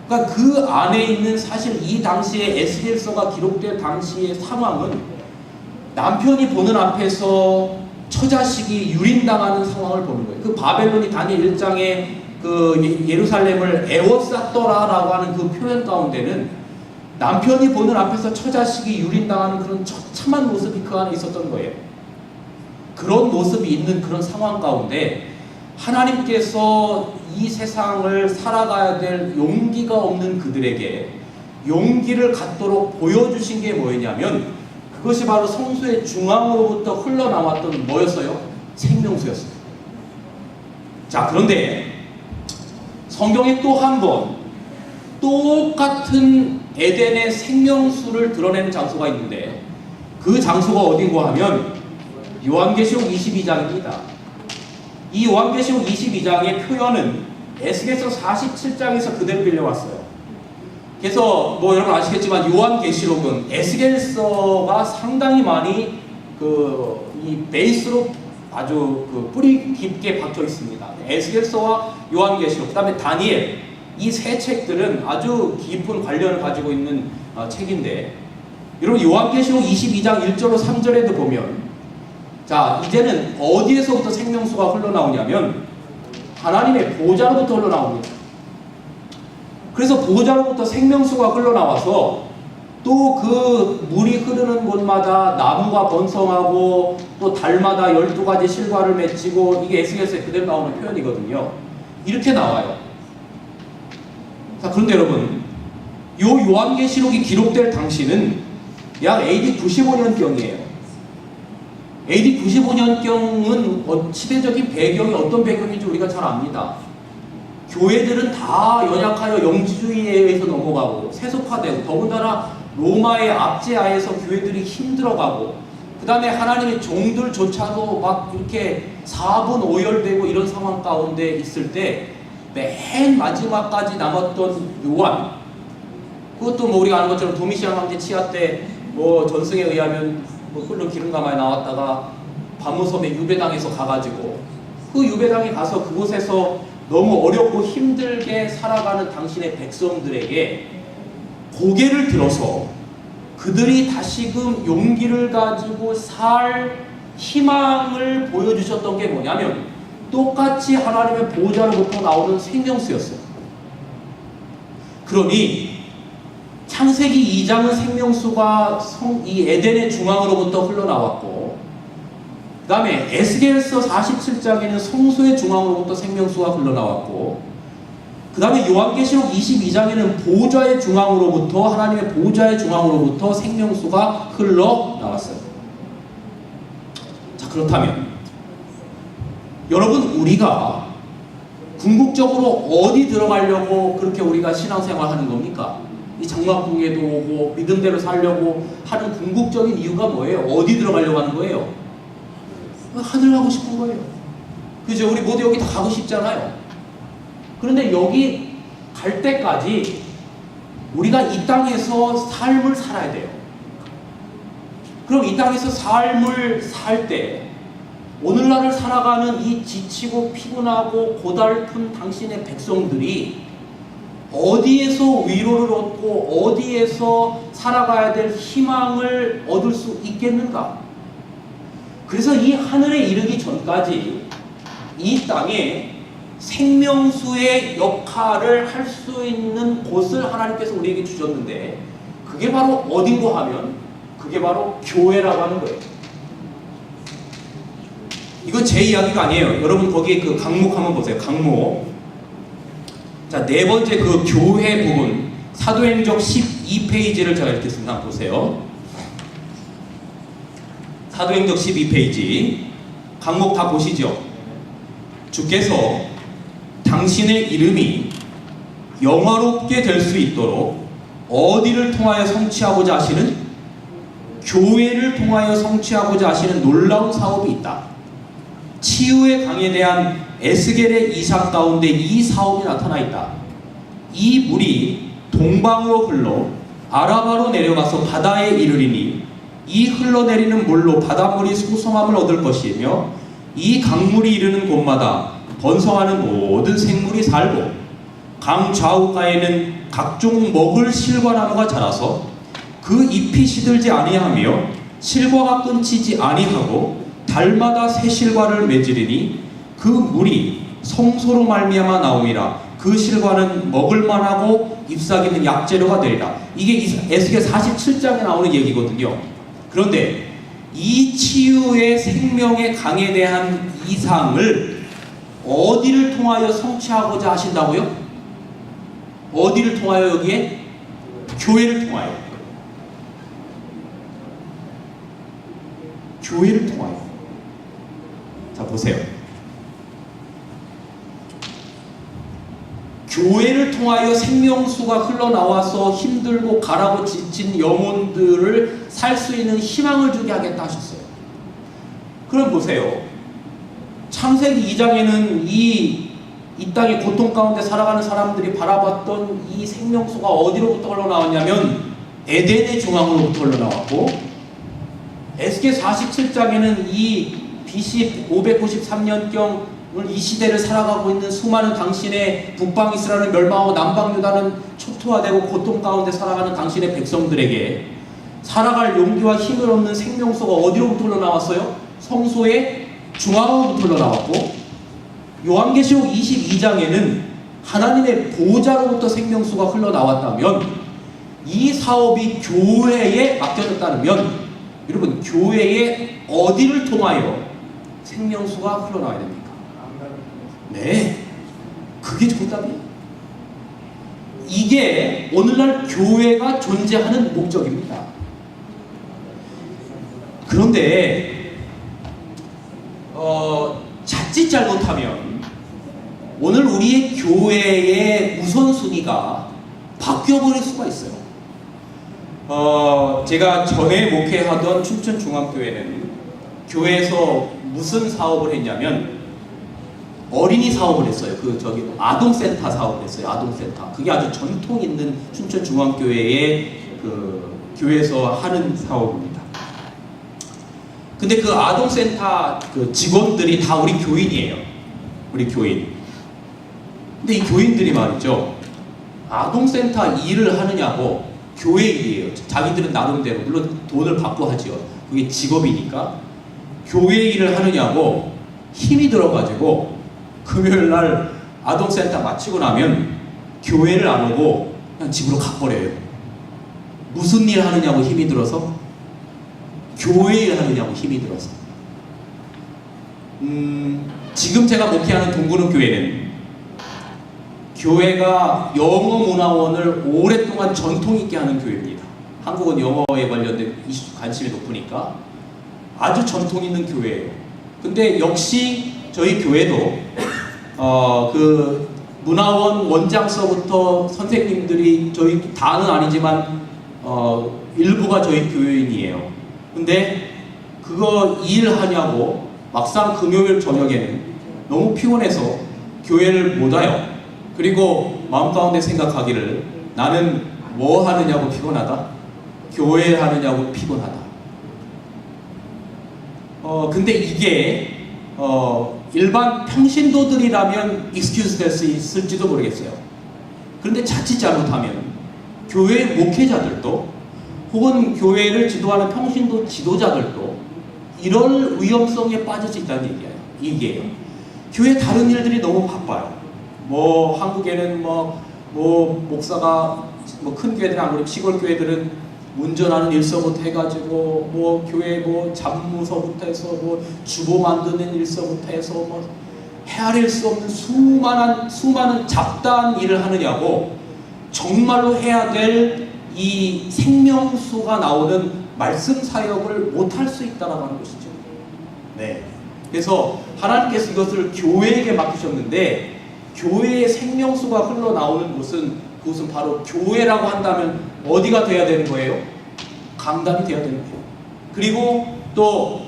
Speaker 5: 그러니까 그 안에 있는 사실 이 당시에 에스겔서가 기록될 당시의 상황은 남편이 보는 앞에서 처자식이 유린당하는 상황을 보는 거예요. 그 바벨론이 다니엘 1장에 그 예루살렘을 에워쌌더라라고 하는 그 표현 가운데는 남편이 보는 앞에서 처자식이 유린당하는 그런 처참한 모습이 그 안에 있었던 거예요. 그런 모습이 있는 그런 상황 가운데 하나님께서 이 세상을 살아가야 될 용기가 없는 그들에게 용기를 갖도록 보여주신 게 뭐였냐면 그것이 바로 성소의 중앙으로부터 흘러나왔던 뭐였어요? 생명수였어요. 자, 그런데 성경에 또 한 번 똑같은 에덴의 생명수를 드러내는 장소가 있는데 그 장소가 어딘가 하면 요한계시록 22장입니다. 이 요한계시록 22장의 표현은 에스겔서 47장에서 그대로 빌려왔어요. 그래서 뭐 여러분 아시겠지만 요한계시록은 에스겔서가 상당히 많이 이 베이스로 아주 그 뿌리 깊게 박혀 있습니다. 에스겔서와 요한계시록, 그다음에 다니엘, 이 세 책들은 아주 깊은 관련을 가지고 있는 책인데, 여러분 요한계시록 22장 1절로 3절에도 보면, 자 이제는 어디에서부터 생명수가 흘러나오냐면 하나님의 보좌로부터 흘러나옵니다. 그래서 보좌로부터 생명수가 흘러나와서 또 그 물이 흐르는 곳마다 나무가 번성하고 또 달마다 12가지 실과를 맺히고, 이게 에스겔서에 그대로 나오는 표현이거든요. 이렇게 나와요. 자, 그런데 여러분, 요 요한계시록이 기록될 당시는 약 AD 95년경이에요. AD 95년경은 시대적인 배경이 어떤 배경인지 우리가 잘 압니다. 교회들은 다 연약하여 영지주의에 의해서 넘어가고 세속화되고, 더군다나 로마의 압제하에서 교회들이 힘들어가고, 그 다음에 하나님의 종들조차도 막 이렇게 사분오열되고 이런 상황 가운데 있을 때 맨 마지막까지 남았던 요한, 그것도 뭐 우리가 아는 것처럼 도미시안 황제 치하 때 뭐 전승에 의하면 뭐 끓는 기름가마에 나왔다가 바무섬에 유배당에서 가가지고 그 유배당에 가서 그곳에서 너무 어렵고 힘들게 살아가는 당신의 백성들에게 고개를 들어서 그들이 다시금 용기를 가지고 살 희망을 보여주셨던 게 뭐냐면 똑같이 하나님의 보좌로부터 나오는 생명수였어요. 그러니 창세기 2장은 생명수가 이 에덴의 중앙으로부터 흘러나왔고, 그 다음에 에스겔서 47장에는 성소의 중앙으로부터 생명수가 흘러나왔고, 그 다음에 요한계시록 22장에는 보좌의 중앙으로부터, 하나님의 보좌의 중앙으로부터 생명수가 흘러나왔어요. 자, 그렇다면 여러분, 우리가 궁극적으로 어디 들어가려고 그렇게 우리가 신앙생활 하는 겁니까? 이 장막궁에도 오고 믿음대로 살려고 하는 궁극적인 이유가 뭐예요? 어디 들어가려고 하는 거예요? 하늘 가고 싶은 거예요. 그죠? 우리 모두 여기 다 가고 싶잖아요. 그런데 여기 갈 때까지 우리가 이 땅에서 삶을 살아야 돼요. 그럼 이 땅에서 삶을 살 때 오늘날을 살아가는 이 지치고 피곤하고 고달픈 당신의 백성들이 어디에서 위로를 얻고 어디에서 살아가야 될 희망을 얻을 수 있겠는가? 그래서 이 하늘에 이르기 전까지 이 땅에 생명수의 역할을 할 수 있는 곳을 하나님께서 우리에게 주셨는데, 그게 바로 어딘가 하면 그게 바로 교회라고 하는 거예요. 이건 제 이야기가 아니에요. 여러분 거기에 그 강목 한번 보세요. 강목. 자, 네 번째 그 교회 부분, 사도행적 12페이지를 제가 읽겠습니다. 한번 보세요. 사도행적 12페이지. 강목 다 보시죠. 주께서 당신의 이름이 영화롭게 될 수 있도록 어디를 통하여 성취하고자 하시는, 교회를 통하여 성취하고자 하시는 놀라운 사업이 있다. 치유의 강에 대한 에스겔의 이상 가운데 이 사업이 나타나 있다. 이 물이 동방으로 흘러 아라바로 내려가서 바다에 이르리니 이 흘러내리는 물로 바닷물이 소성함을 얻을 것이며, 이 강물이 이르는 곳마다 번성하는 모든 생물이 살고, 강 좌우가에는 각종 먹을 실과나무가 자라서 그 잎이 시들지 아니하며 실과가 끊치지 아니하고 달마다 새 실과를 맺으리니 그 물이 성소로 말미암아 나오니라. 그 실과는 먹을만하고 잎사귀는 약재료가 되리라. 이게 에스겔 47장에 나오는 얘기거든요. 그런데 이 치유의 생명의 강에 대한 이상을 어디를 통하여 성취하고자 하신다고요? 어디를 통하여? 여기에? 교회를 통하여. 교회를 통하여. 자, 보세요. 교회를 통하여 생명수가 흘러나와서 힘들고 가라고 지친 영혼들을 살 수 있는 희망을 주게 하겠다 하셨어요. 그럼 보세요. 창세기 2장에는 이 땅의 고통 가운데 살아가는 사람들이 바라봤던 이 생명수가 어디로부터 흘러나왔냐면 에덴의 중앙으로부터 흘러나왔고, 에스겔 47장에는 이 BC 593년경을 이 시대를 살아가고 있는 수많은 당신의 북방 이스라엘은 멸망하고 남방 유다는 초토화되고 고통 가운데 살아가는 당신의 백성들에게 살아갈 용기와 힘을 얻는 생명수가 어디로부터 흘러나왔어요? 성소의 중앙으로부터 흘러나왔고, 요한계시록 22장에는 하나님의 보좌로부터 생명수가 흘러나왔다면 이 사업이 교회에 맡겨졌다면 여러분, 교회에 어디를 통하여 생명수가 흘러나와야 됩니까? 네, 그게 정답이에요. 이게 오늘날 교회가 존재하는 목적입니다. 그런데 자칫 잘못하면 오늘 우리의 교회의 우선순위가 바뀌어버릴 수가 있어요. 제가 전에 목회하던 춘천중앙교회는 교회에서 무슨 사업을 했냐면 어린이 사업을 했어요. 아동센터 사업을 했어요. 아동센터. 그게 아주 전통 있는 춘천중앙교회의 교회에서 하는 사업입니다. 근데 그 아동센터 직원들이 다 우리 교인이에요. 우리 교인. 근데 이 교인들이 말이죠, 아동센터 일을 하느냐고, 교회 일이에요. 자기들은 나름대로 물론 돈을 받고 하지요. 그게 직업이니까. 교회 일을 하느냐고 힘이 들어가지고 금요일날 아동센터 마치고 나면 교회를 안 오고 그냥 집으로 가버려요. 무슨 일 하느냐고 힘이 들어서? 교회 일 하느냐고 힘이 들어서. 지금 제가 목회하는 동구릉 교회는 교회가 영어 문화원을 오랫동안 전통 있게 하는 교회입니다. 한국은 영어에 관련된 관심이 높으니까 아주 전통 있는 교회예요. 근데 역시 저희 교회도 그 문화원 원장서부터 선생님들이, 저희 다는 아니지만 일부가 저희 교인이에요. 근데 그거 일하냐고 막상 금요일 저녁에는 너무 피곤해서 교회를 못 와요. 그리고 마음 가운데 생각하기를, 나는 뭐 하느냐고 피곤하다? 교회 하느냐고 피곤하다. 근데 이게 일반 평신도들이라면 익스큐즈 될 수 있을지도 모르겠어요. 그런데 자칫 잘못하면 교회 목회자들도 혹은 교회를 지도하는 평신도 지도자들도 이런 위험성에 빠질 수 있다는 얘기예요. 교회 다른 일들이 너무 바빠요. 뭐 한국에는 목사가 큰 교회들은 안 그래도 시골 교회들은 운전하는 일서부터 해가지고 교회 잡무서부터 해서 주보 만드는 일서부터 해서 헤아릴 수 없는 수많은 잡다한 일을 하느냐고 정말로 해야 될 이 생명수가 나오는 말씀 사역을 못할 수 있다라고 하는 것이죠. 네. 그래서 하나님께서 이것을 교회에게 맡기셨는데, 교회의 생명수가 흘러나오는 곳은, 그것은 바로 교회라고 한다면 어디가 돼야 되는 거예요? 강단이 돼야 되는 거예요. 그리고 또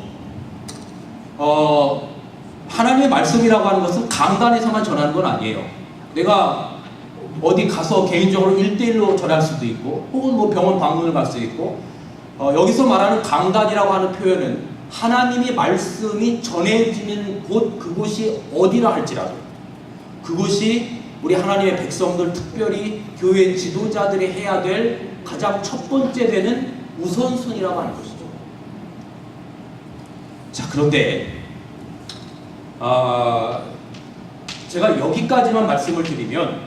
Speaker 5: 하나님의 말씀이라고 하는 것은 강단에서만 전하는 건 아니에요. 내가 어디 가서 개인적으로 1대1로 전할 수도 있고, 혹은 병원 방문을 갈 수도 있고, 여기서 말하는 강단이라고 하는 표현은 하나님의 말씀이 전해지는 곳, 그곳이 어디라 할지라도 그곳이 우리 하나님의 백성들, 특별히 교회 지도자들이 해야 될 가장 첫 번째 되는 우선순위라고 하는 것이죠. 자, 그런데 제가 여기까지만 말씀을 드리면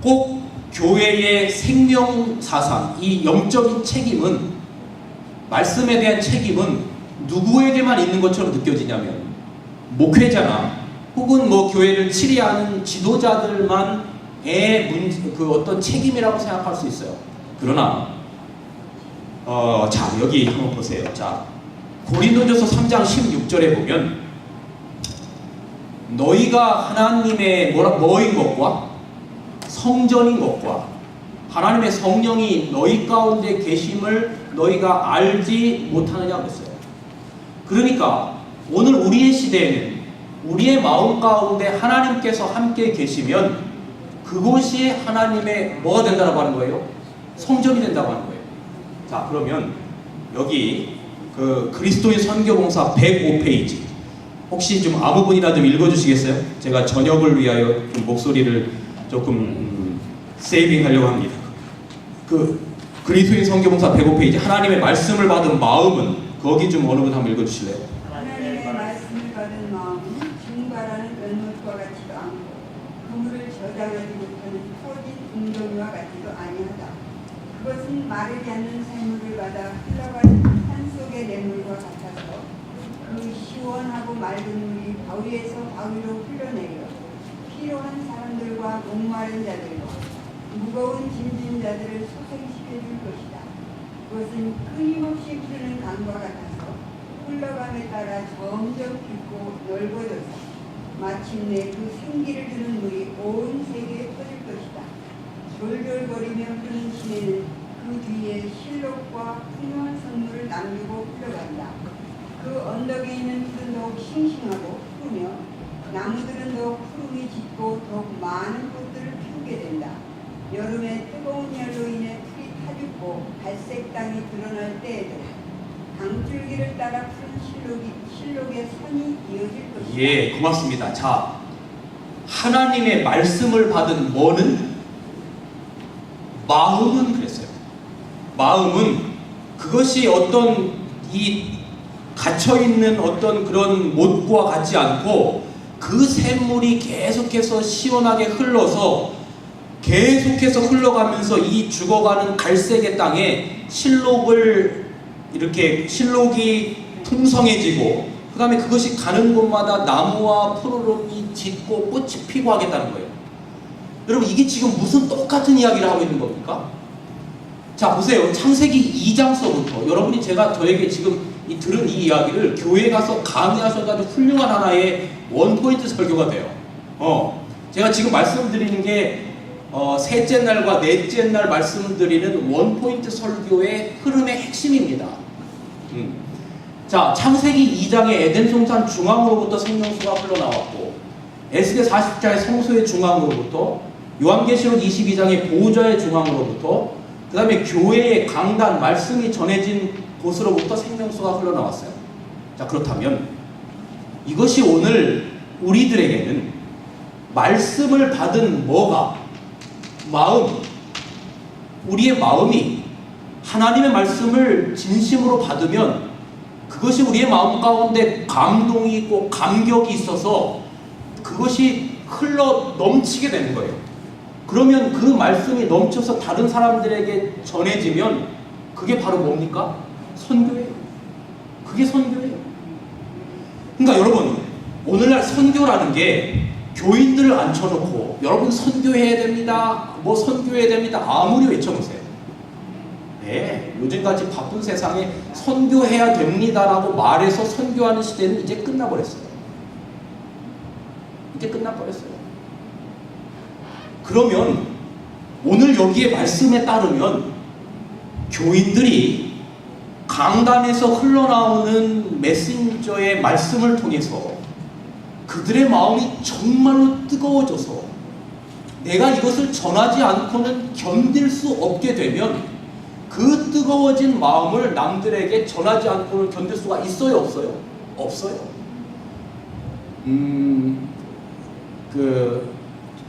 Speaker 5: 꼭 교회의 생명사상, 이 영적인 책임은, 말씀에 대한 책임은 누구에게만 있는 것처럼 느껴지냐면 목회자나 혹은 뭐 교회를 치리하는 지도자들만의 그 어떤 책임이라고 생각할 수 있어요. 그러나 자, 여기 한번 보세요. 자, 고린도전서 3장 16절에 보면 너희가 하나님의 뭐인 것과 성전인 것과 하나님의 성령이 너희 가운데 계심을 너희가 알지 못하느냐고 했어요. 그러니까 오늘 우리의 시대에는 우리의 마음 가운데 하나님께서 함께 계시면 그곳이 하나님의 뭐가 된다고 하는 거예요? 성전이 된다고 하는 거예요. 자, 그러면 여기 그 그리스도인 선교봉사 105페이지 혹시 좀 아무 분이나 좀 읽어주시겠어요? 제가 저녁을 위하여 좀 목소리를 조금 세이빙하려고 합니다. 그 그리스도인 선교봉사 105페이지 하나님의 말씀을 받은 마음은 거기 좀 어느 분 한번 읽어주실래요?
Speaker 6: 하나님의 말씀을 받은 마음은 증발하는 연못과 같지도 않고 그물을 저장하지 못하는 터진 웅덩이와 같지도 아니하다. 그것은 마르지 않는 샘물을 받아 흘러가는 산속의 냇물과 같아서 그 시원하고 맑은 물이 바위에서 바위로 흘러내려 필요한 사람들과 목마른 자들과 무거운 짐진 자들을 소생시켜줄 것이다. 그것은 끊임없이 흐르는 강과 같아서 흘러감에 따라 점점 깊고 넓어져서 마침내 그 생기를 주는 물이 온 세계에 퍼질 것이다. 졸졸거리며 흐르는 시내는 그 뒤에 실록과 풍요한 선물을 남기고 흘러간다. 그 언덕에 있는 풀은 더욱 싱싱하고 푸르며 나무들은 더욱 푸름이 짙고 더욱 많은 꽃들을 피우게 된다. 여름에 뜨거운 열로 인해 풀이 타죽고 갈색 땅이 드러날 때에도 강줄기를 따라 푸른 실록의 선이 이어질 것이다.
Speaker 5: 예, 고맙습니다. 자, 하나님의 말씀을 받은 뭐는? 마음은 그랬어요. 마음은 그것이 어떤 이 갇혀있는 어떤 그런 못과 같지 않고 그 샘물이 계속해서 시원하게 흘러서 계속해서 흘러가면서 이 죽어가는 갈색의 땅에 실록이 풍성해지고 그 다음에 그것이 가는 곳마다 나무와 푸르름이 짙고 꽃이 피고 하겠다는 거예요. 여러분, 이게 지금 무슨 똑같은 이야기를 하고 있는 겁니까? 자, 보세요. 창세기 2장서부터 여러분이 저에게 지금 들은 이 이야기를 교회에 가서 강의하셔가지고 훌륭한 하나의 원포인트 설교가 돼요. 제가 지금 말씀드리는 게 셋째 날과 넷째 날 말씀드리는 원포인트 설교의 흐름의 핵심입니다. 자, 창세기 2장의 에덴 동산 중앙으로부터 생명수가 흘러나왔고 에스겔 40장의 성소의 중앙으로부터 요한계시록 22장의 보호자의 중앙으로부터 그 다음에 교회의 강단, 말씀이 전해진 곳으로부터 생명수가 흘러나왔어요. 자, 그렇다면 이것이 오늘 우리들에게는 말씀을 받은 뭐가? 마음, 우리의 마음이 하나님의 말씀을 진심으로 받으면 그것이 우리의 마음 가운데 감동이 있고 감격이 있어서 그것이 흘러 넘치게 되는 거예요. 그러면 그 말씀이 넘쳐서 다른 사람들에게 전해지면 그게 바로 뭡니까? 선교예요. 그게 선교예요. 그러니까 여러분, 오늘날 선교라는 게 교인들을 앉혀놓고 여러분 선교해야 됩니다, 뭐 선교해야 됩니다 아무리 외쳐보세요. 네, 요즘같이 바쁜 세상에 선교해야 됩니다라고 말해서 선교하는 시대는 이제 끝나버렸어요. 이제 끝나버렸어요. 그러면 오늘 여기에 말씀에 따르면 교인들이 강단에서 흘러나오는 메신저의 말씀을 통해서 그들의 마음이 정말로 뜨거워져서 내가 이것을 전하지 않고는 견딜 수 없게 되면 그 뜨거워진 마음을 남들에게 전하지 않고는 견딜 수가 있어요, 없어요? 없어요.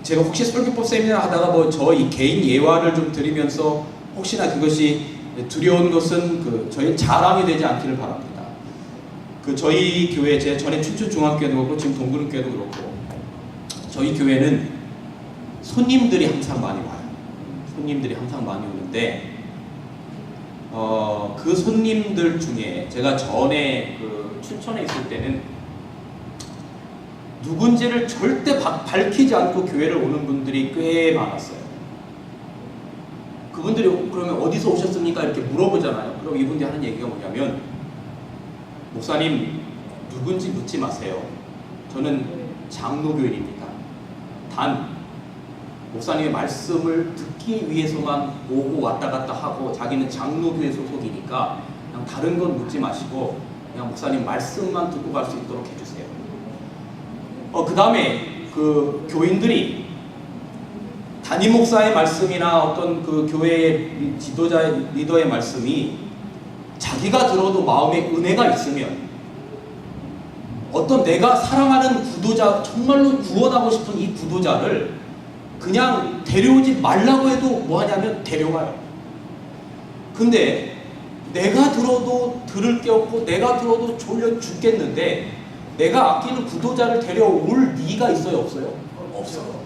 Speaker 5: 제가 혹시 설교법 세미나 하다가 뭐 저희 개인 예화를 좀 드리면서 혹시나 그것이 두려운 것은 그 저희 자랑이 되지 않기를 바랍니다. 그 저희 교회, 제 전에 춘천 중학교도 그렇고 지금 동그릉교회도 그렇고 저희 교회는 손님들이 항상 많이 와요. 손님들이 항상 많이 오는데 그 손님들 중에 제가 전에 그 춘천에 있을 때는 누군지를 절대 밝히지 않고 교회를 오는 분들이 꽤 많았어요. 그분들이 그러면 어디서 오셨습니까? 이렇게 물어보잖아요. 그럼 이분들이 하는 얘기가 뭐냐면 목사님 누군지 묻지 마세요. 저는 장로교인입니다. 단 목사님의 말씀을 듣기 위해서만 오고 왔다 갔다 하고 자기는 장로교회 소속이니까 그냥 다른 건 묻지 마시고 그냥 목사님 말씀만 듣고 갈 수 있도록 해주세요. 그 다음에 그 교인들이 담임 목사의 말씀이나 어떤 그 교회의 지도자 리더의 말씀이 자기가 들어도 마음에 은혜가 있으면 어떤 내가 사랑하는 구도자, 정말로 구원하고 싶은 이 구도자를 그냥 데려오지 말라고 해도 뭐 하냐면 데려가요. 근데 내가 들어도 들을 게 없고 내가 들어도 졸려 죽겠는데 내가 아끼는 구도자를 데려올 리가 있어요? 없어요? 없어요.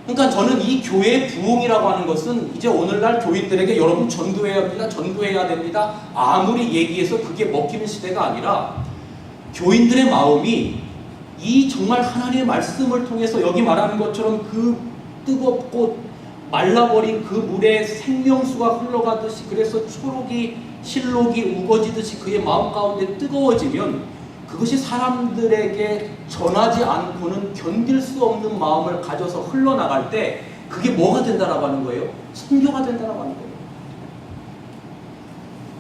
Speaker 5: 그러니까 저는 이 교회의 부흥이라고 하는 것은 이제 오늘날 교인들에게 여러분 전도해야 합니다. 전도해야 됩니다. 아무리 얘기해서 그게 먹히는 시대가 아니라 교인들의 마음이 이 정말 하나님의 말씀을 통해서 여기 말하는 것처럼 그 뜨겁고 말라버린 그 물에 생명수가 흘러가듯이 그래서 초록이 실록이 우거지듯이 그의 마음 가운데 뜨거워지면 그것이 사람들에게 전하지 않고는 견딜 수 없는 마음을 가져서 흘러나갈 때 그게 뭐가 된다라고 하는 거예요? 선교가 된다라고 하는 거예요.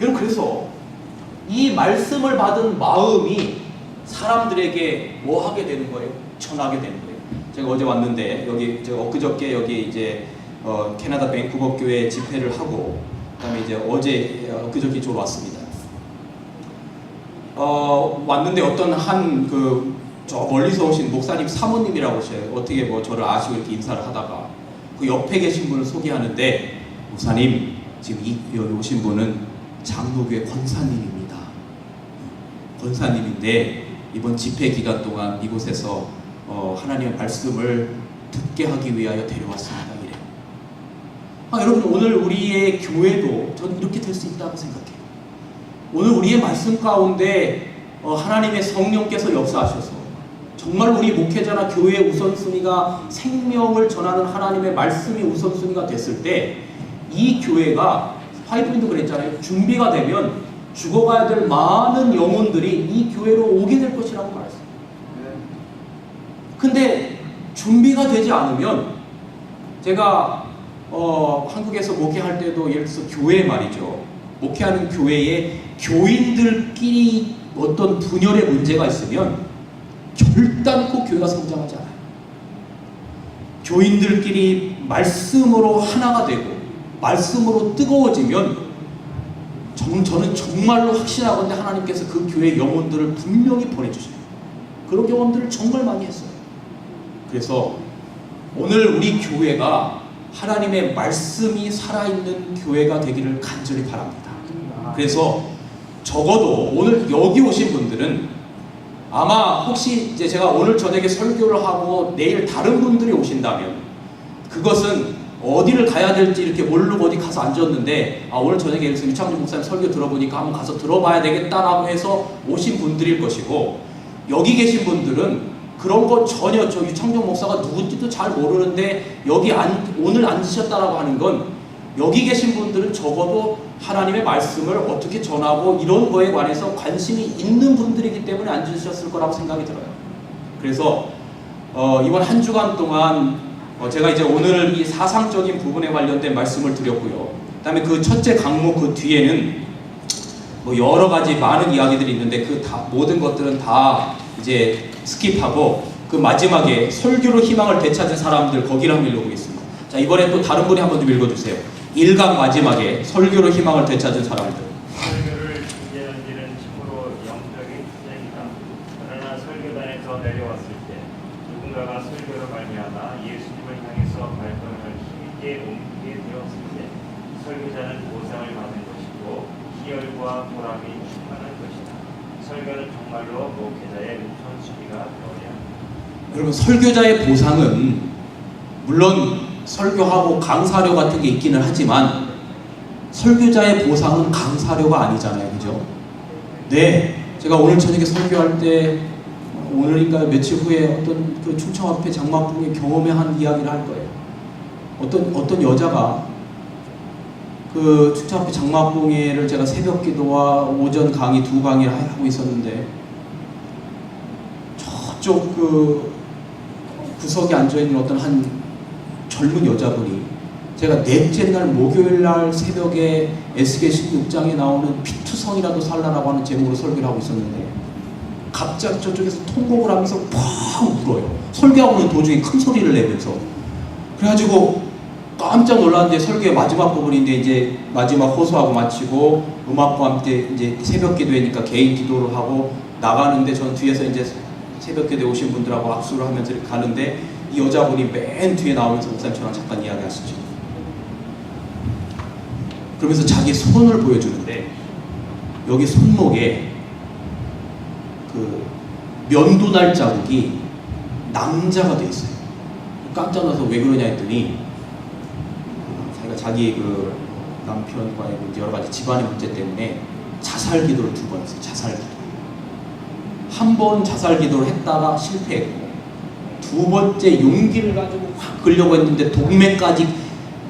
Speaker 5: 여러분 그래서 이 말씀을 받은 마음이 사람들에게 뭐 하게 되는 거예요? 전하게 되는 거예요. 제가 어제 왔는데 여기 제가 엊그저께 여기 이제 캐나다 밴쿠버 교회 집회를 하고 그다음에 이제 어제 엊그저께 저로 왔습니다. 왔는데 어떤 한 그 저 멀리서 오신 목사님 사모님이라고 하셔요. 어떻게 뭐 저를 아시고 이렇게 인사를 하다가 그 옆에 계신 분을 소개하는데 목사님 지금 여기 오신 분은 장로교회 권사님입니다. 권사님인데 이번 집회 기간 동안 이곳에서 하나님의 말씀을 듣게 하기 위하여 데려왔습니다. 이래요. 여러분 오늘 우리의 교회도 저는 이렇게 될 수 있다고 생각해요. 오늘 우리의 말씀 가운데 하나님의 성령께서 역사하셔서 정말 우리 목회자나 교회의 우선순위가 생명을 전하는 하나님의 말씀이 우선순위가 됐을 때 이 교회가 파이프린도 그랬잖아요. 준비가 되면 죽어가야 될 많은 영혼들이 이 교회로 오게 될 것이라고 말했어요. 근데 준비가 되지 않으면 제가 한국에서 목회할 때도 예를 들어서 교회 말이죠. 목회하는 교회에 교인들끼리 어떤 분열의 문제가 있으면 결단코 교회가 성장하지 않아요. 교인들끼리 말씀으로 하나가 되고 말씀으로 뜨거워지면 저는 정말로 확신하건대 하나님께서 그 교회의 영혼들을 분명히 보내주셔요. 그런 경험들을 정말 많이 했어요. 그래서 오늘 우리 교회가 하나님의 말씀이 살아있는 교회가 되기를 간절히 바랍니다. 그래서 적어도 오늘 여기 오신 분들은 아마 혹시 이제 제가 오늘 저녁에 설교를 하고 내일 다른 분들이 오신다면 그것은 어디를 가야 될지 이렇게 모르고 어디 가서 앉았는데 오늘 저녁에 예를 들어서 유창준 목사님 설교 들어보니까 한번 가서 들어봐야 되겠다라고 해서 오신 분들일 것이고 여기 계신 분들은 그런 거 전혀 저 유창준 목사가 누군지도 잘 모르는데 여기 오늘 앉으셨다라고 하는 건 여기 계신 분들은 적어도 하나님의 말씀을 어떻게 전하고 이런 거에 관해서 관심이 있는 분들이기 때문에 앉으셨을 거라고 생각이 들어요. 그래서 이번 한 주간 동안 제가 이제 오늘 이 사상적인 부분에 관련된 말씀을 드렸고요. 그 다음에 그 첫째 강목 그 뒤에는 뭐 여러 가지 많은 이야기들이 있는데 그 모든 것들은 다 이제 스킵하고 그 마지막에 설교로 희망을 되찾은 사람들 거기를 한번 읽어보겠습니다. 자, 이번에 또 다른 분이 한번 좀 읽어주세요. 1강 마지막에 설교로 희망을 되찾은 사람들.
Speaker 7: 설교를 이제는 참으로 영적인 투쟁이다. 그러나 설교단에서 내려왔을 때 누군가가 설교로 말미암아 예수님을 향해서 발걸음을 힘있게 옮기게 되었을 때 설교자는 보상을 받는 것이고 희열과 보람이 충만한 것이다. 설교는 정말로 목회자의 우선순위가 되어야 합니다.
Speaker 5: 여러분, 설교자의 보상은 물론 설교하고 강사료 같은 게 있기는 하지만 설교자의 보상은 강사료가 아니잖아요, 그죠? 네, 제가 오늘 저녁에 설교할 때 오늘인가 며칠 후에 어떤 그 충청 앞에 장막궁의 경험에 한 이야기를 할 거예요. 어떤 여자가 그 충청 앞에 장막궁회를 제가 새벽 기도와 오전 강의 두 강의를 하고 있었는데 저쪽 그 구석에 앉아있는 어떤 한 젊은 여자분이 제가 넷째 날 목요일 날 새벽에 에스겔 16장에 나오는 피투성이라도 살라라고 하는 제목으로 설교를 하고 있었는데 갑자기 저쪽에서 통곡을 하면서 펑 울어요. 설교하고는 도중에 큰 소리를 내면서. 그래가지고 깜짝 놀랐는데 설교의 마지막 부분인데 이제 마지막 호소하고 마치고 음악과 함께 이제 새벽 기도회니까 개인 기도를 하고 나가는데 전 뒤에서 이제 새벽 기도에 오신 분들하고 악수를 하면서 이렇게 가는데 이 여자분이 맨 뒤에 나오면서 목사님 저랑 잠깐 이야기하시죠. 그러면서 자기 손을 보여주는데 여기 손목에 그 면도날 자국이 낭자가 돼 있어요. 깜짝 놀라서 왜 그러냐 했더니 자기가 자기 그 남편과의 여러 가지 집안의 문제 때문에 자살 기도를 2번 했어요. 자살 기도. 한 번 자살 기도를 했다가 실패했고 두 번째 용기를 가지고 확 긁려고 했는데 동맥까지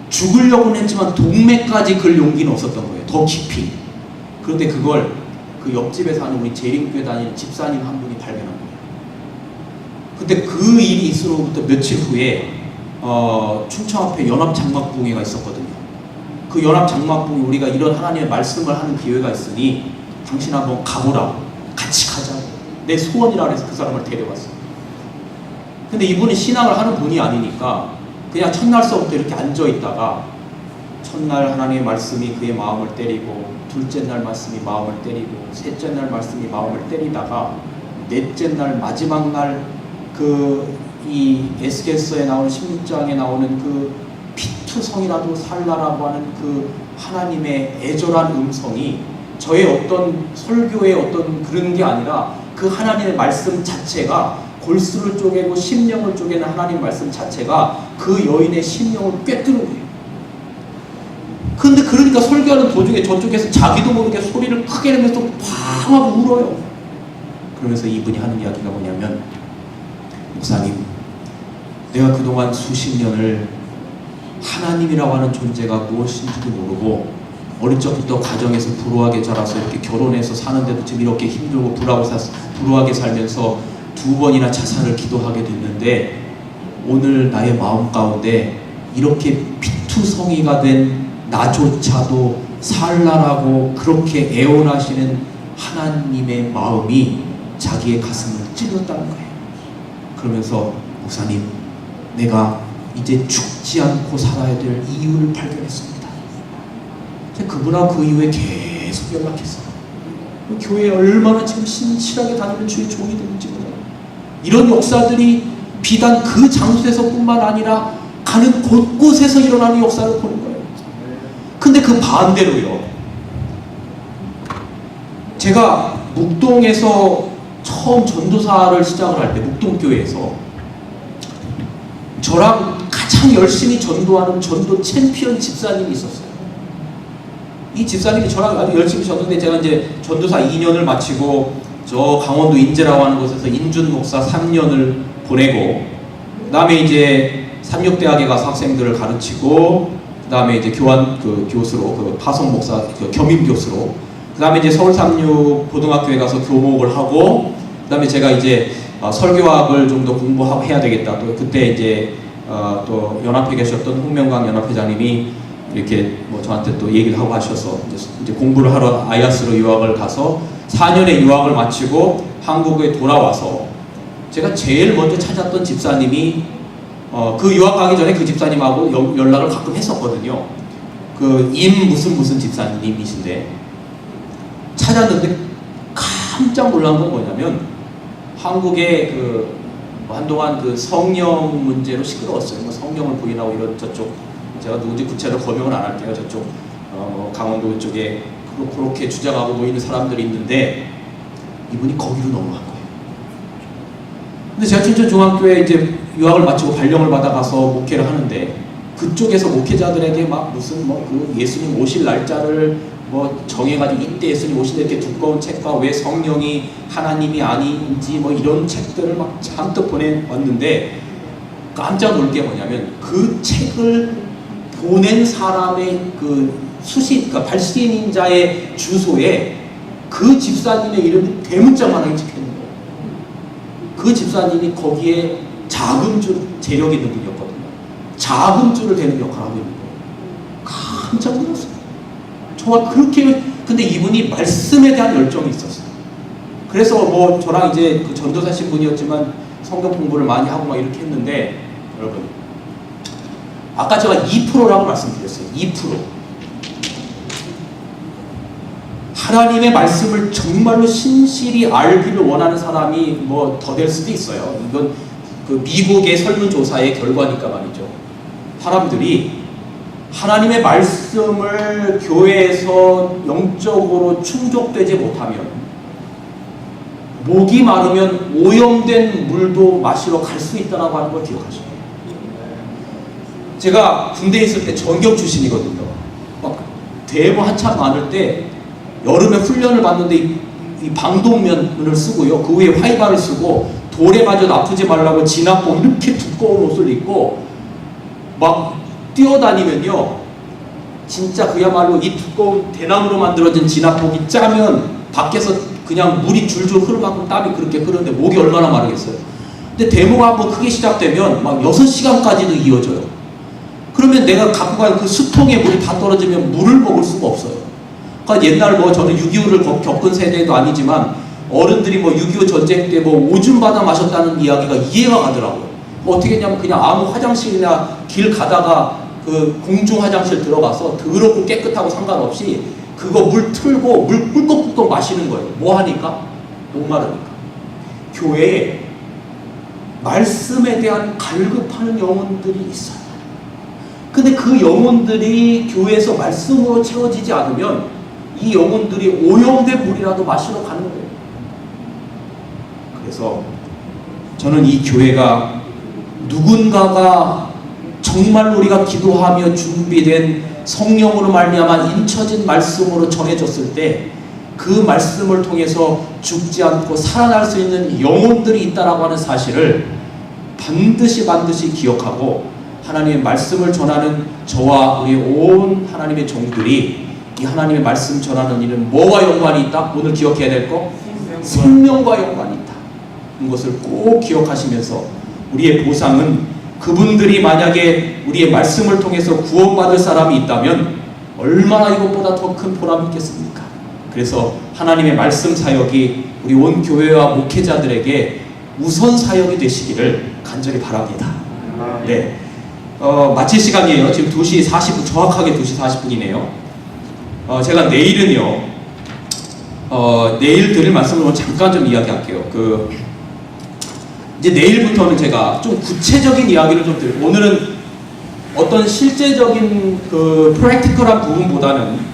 Speaker 5: 죽으려고는 했지만 동맥까지 긁 용기는 없었던 거예요. 더 깊이. 그런데 그걸 그 옆집에 사는 우리 재림교회 다니는 집사님 한 분이 발견한 거예요. 근데 그 일이 있으로부터 며칠 후에 충청 앞에 연합장막부흥회가 있었거든요. 그 연합장막부흥회 우리가 이런 하나님의 말씀을 하는 기회가 있으니 당신 한번 가보라고, 같이 가자고 내 소원이라 그래서 그 사람을 데려갔어요. 근데 이분이 신앙을 하는 분이 아니니까 그냥 첫날서부터 이렇게 앉아있다가 첫날 하나님의 말씀이 그의 마음을 때리고 둘째 날 말씀이 마음을 때리고 셋째 날 말씀이 마음을 때리다가 넷째 날 마지막 날 그 이 에스겔서에 나오는 16장에 나오는 그 피투성이라도 살라라고 하는 그 하나님의 애절한 음성이 저의 어떤 설교의 어떤 그런 게 아니라 그 하나님의 말씀 자체가 골수를 쪼개고 심령을 쪼개는 하나님 말씀 자체가 그 여인의 심령을 꿰뚫은 거예요. 근데 그러니까 설교하는 도중에 저쪽에서 자기도 모르게 소리를 크게 내면서 팡 하고 울어요. 그러면서 이분이 하는 이야기가 뭐냐면, 목사님, 내가 그동안 수십 년을 하나님이라고 하는 존재가 무엇인지도 모르고 어릴 적부터 가정에서 불우하게 자라서 이렇게 결혼해서 사는데도 지금 이렇게 힘들고 불우하게 살면서 2번이나 자살을 기도하게 됐는데 오늘 나의 마음 가운데 이렇게 피투성이가 된 나조차도 살라라고 그렇게 애원하시는 하나님의 마음이 자기의 가슴을 찔렀다는 거예요. 그러면서 목사님, 내가 이제 죽지 않고 살아야 될 이유를 발견했습니다. 그분하고 그 이후에 계속 연락했어요. 교회에 얼마나 지금 신실하게 다니는 주의 종이 되는지 몰라요. 이런 역사들이 비단 그 장소에서 뿐만 아니라 가는 곳곳에서 일어나는 역사를 보는 거예요. 근데 그 반대로요, 제가 묵동에서 처음 전도사를 시작을 할 때 묵동교회에서 저랑 가장 열심히 전도하는 전도 챔피언 집사님이 있었어요. 이 집사님이 저랑 아주 열심히 전도인데 제가 이제 전도사 2년을 마치고 저 강원도 인제라고 하는 곳에서 인준 목사 3년을 보내고 그 다음에 이제 삼육대학에 가서 학생들을 가르치고 그 다음에 이제 교수로 그 파송 목사 겸임 교수로 그 다음에 이제 서울 삼육 고등학교에 가서 교목을 하고 그 다음에 제가 이제 설교학을 좀 더 공부하고 해야 되겠다. 또 그때 이제 또 연합회 계셨던 홍명강 연합회장님이 이렇게 뭐 저한테 또 얘기를 하고 하셔서 이제 공부를 하러 아야스로 유학을 가서 4년의 유학을 마치고 한국에 돌아와서 제가 제일 먼저 찾았던 집사님이 그 유학 가기 전에 그 집사님하고 연락을 가끔 했었거든요. 그 무슨 집사님이신데 찾았는데 깜짝 놀란 건 뭐냐면 한국의 그 뭐 한동안 그 성령 문제로 시끄러웠어요. 뭐 성령을 부인하고 이런 저쪽 제가 누군지 구체로 거명은 안 할게요. 저쪽 강원도 쪽에 그렇게 주장하고 뭐 있는 사람들이 있는데 이분이 거기로 넘어간 거예요. 근데 제가 춘천중앙교회 이제 유학을 마치고 발령을 받아가서 목회를 하는데 그쪽에서 목회자들에게 막 무슨 뭐 그 예수님 오실 날짜를 뭐 정해가지고 이때 예수님 오신다 이렇게 두꺼운 책과 왜 성령이 하나님이 아닌지 뭐 이런 책들을 막 잔뜩 보내왔는데 깜짝 놀란 게 뭐냐면 그 책을 보낸 사람의 그 그러니까 발신인자의 주소에 그 집사님의 이름이 대문짝만하게 찍혀있는 거예요. 그 집사님이 거기에 자금줄 재력이 있는 분이었거든요. 자금줄을 대는 역할을 하고 있는 거예요. 깜짝 놀랐어요. 정말 그렇게 근데 이분이 말씀에 대한 열정이 있었어요. 그래서 뭐 저랑 이제 그 전도사신 분이었지만 성경 공부를 많이 하고 막 이렇게 했는데 여러분 아까 제가 2%라고 말씀드렸어요. 2%. 하나님의 말씀을 정말로 신실히 알기를 원하는 사람이 뭐 더 될 수도 있어요. 이건 그 미국의 설문조사의 결과니까 말이죠. 사람들이 하나님의 말씀을 교회에서 영적으로 충족되지 못하면 목이 마르면 오염된 물도 마시러 갈 수 있다고 하는 걸 기억하셔야 돼요. 제가 군대에 있을 때 전경 출신이거든요. 막 대모 한참 많을 때 여름에 훈련을 받는데 이 방독면을 쓰고요. 그 위에 화이바를 쓰고 돌에 맞아도 아프지 말라고 진압복 이렇게 두꺼운 옷을 입고 막 뛰어다니면요. 진짜 그야말로 이 두꺼운 대나무로 만들어진 진압복이 짜면 밖에서 그냥 물이 줄줄 흐르만큼 땀이 그렇게 흐르는데 목이 얼마나 마르겠어요. 근데 데모가 한번 크게 시작되면 막 6시간까지도 이어져요. 그러면 내가 갖고 간 그 수통에 물이 다 떨어지면 물을 먹을 수가 없어요. 그러니까 옛날 뭐 저는 6.25를 겪은 세대도 아니지만 어른들이 뭐 6.25 전쟁 때 뭐 오줌 받아 마셨다는 이야기가 이해가 가더라고요. 어떻게 했냐면 그냥 아무 화장실이나 길 가다가 그 공중 화장실 들어가서 더럽고 깨끗하고 상관없이 그거 물 틀고 물 꿀꺽꿀꺽 마시는 거예요. 뭐 하니까? 목마르니까. 교회에 말씀에 대한 갈급하는 영혼들이 있어요. 근데 그 영혼들이 교회에서 말씀으로 채워지지 않으면 이 영혼들이 오염된 물이라도 마시러 가는 거예요. 그래서 저는 이 교회가 누군가가 정말 우리가 기도하며 준비된 성령으로 말미암아 인쳐진 말씀으로 정해졌을 때 그 말씀을 통해서 죽지 않고 살아날 수 있는 영혼들이 있다라고 하는 사실을 반드시 기억하고 하나님의 말씀을 전하는 저와 우리 온 하나님의 종들이 이 하나님의 말씀 전하는 일은 뭐와 연관이 있다? 오늘 기억해야 될 거? 생명과 연관이 있다. 이것을 꼭 기억하시면서 우리의 보상은 그분들이 만약에 우리의 말씀을 통해서 구원받을 사람이 있다면 얼마나 이것보다 더 큰 보람이 있겠습니까? 그래서 하나님의 말씀 사역이 우리 온 교회와 목회자들에게 우선 사역이 되시기를 간절히 바랍니다. 네, 마칠 시간이에요. 지금 2시 40분, 정확하게 2시 40분이네요. 제가 내일은요, 내일 드릴 말씀을 잠깐 좀 이야기할게요. 이제 내일부터는 제가 좀 구체적인 이야기를 좀 드리고, 오늘은 어떤 실제적인 프랙티컬한 부분보다는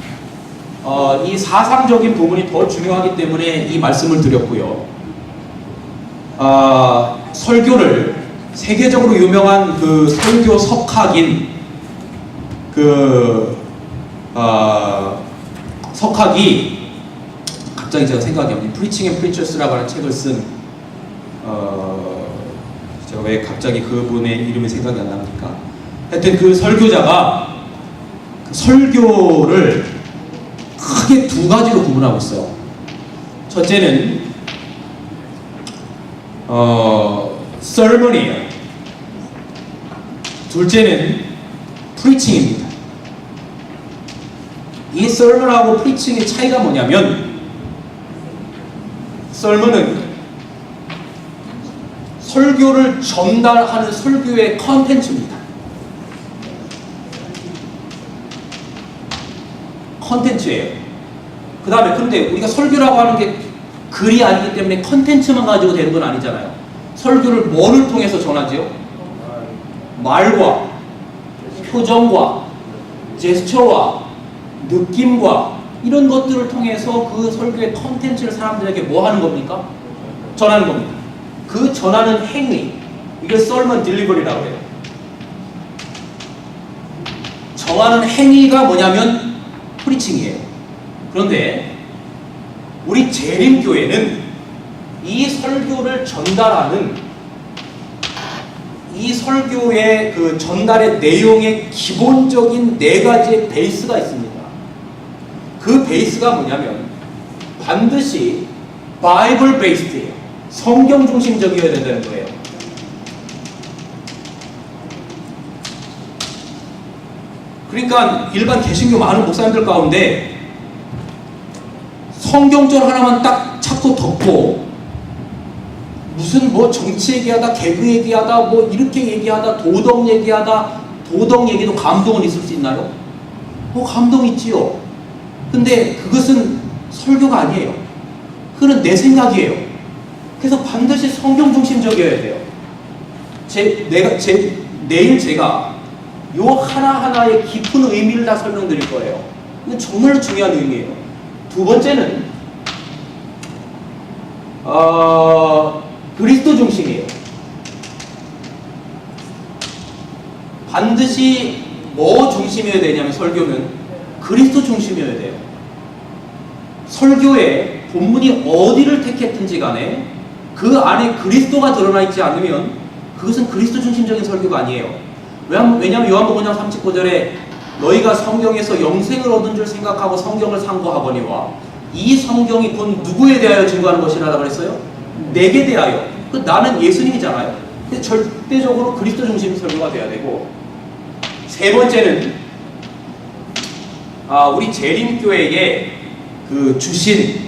Speaker 5: 이 사상적인 부분이 더 중요하기 때문에 이 말씀을 드렸고요. 설교를 세계적으로 유명한 그 설교 석학인 석학이 갑자기 제가 생각이 안 나요. Preaching and Preachers라고 하는 책을 쓴 제가 왜 갑자기 그분의 이름이 생각이 안 납니까? 하여튼 그 설교자가 그 설교를 크게 두 가지로 구분하고 있어요. 첫째는 sermon이에요. 둘째는 preaching입니다. 이 sermon하고 preaching의 차이가 뭐냐면 sermon은 설교를 전달하는 설교의 컨텐츠입니다. 컨텐츠예요. 그 다음에 근데 우리가 설교라고 하는 게 글이 아니기 때문에 컨텐츠만 가지고 되는 건 아니잖아요. 설교를 뭐를 통해서 전하지요? 말과 표정과 제스처와 느낌과 이런 것들을 통해서 그 설교의 컨텐츠를 사람들에게 뭐 하는 겁니까? 전하는 겁니다. 그 전하는 행위, 이걸 설먼 딜리버리라고 해요. 정하는 행위가 뭐냐면 프리칭이에요. 그런데 우리 재림교회는 이 설교를 전달하는 이 설교의 그 전달의 내용의 기본적인 4가지의 베이스가 있습니다. 그 베이스가 뭐냐면 반드시 바이블 베이스예요. 성경 중심적이어야 된다는 거예요. 그러니까 일반 개신교 많은 목사님들 가운데 성경절 하나만 딱 찾고 덮고 무슨 뭐 정치 얘기하다 개그 얘기하다 뭐 이렇게 얘기하다 도덕 얘기하다 도덕 얘기도 감동은 있을 수 있나요? 감동 있지요. 근데 그것은 설교가 아니에요. 그건 내 생각이에요. 그래서 반드시 성경 중심적이어야 돼요. 내일 제가 요 하나하나의 깊은 의미를 다 설명드릴 거예요. 이건 정말 중요한 의미예요. 두 번째는 그리스도 중심이에요. 반드시 뭐 중심이어야 되냐면 설교는 그리스도 중심이어야 돼요. 설교의 본문이 어디를 택했든지 간에 그 안에 그리스도가 드러나 있지 않으면 그것은 그리스도 중심적인 설교가 아니에요. 왜냐하면 요한복음 5장 39절에 너희가 성경에서 영생을 얻은 줄 생각하고 성경을 상고하거니와 이 성경이 곧 누구에 대하여 증거하는 것이라고 그랬어요? 내게 대하여. 나는 예수님이잖아요. 근데 절대적으로 그리스도 중심 설교가 돼야 되고, 세 번째는 우리 재림교회에 주신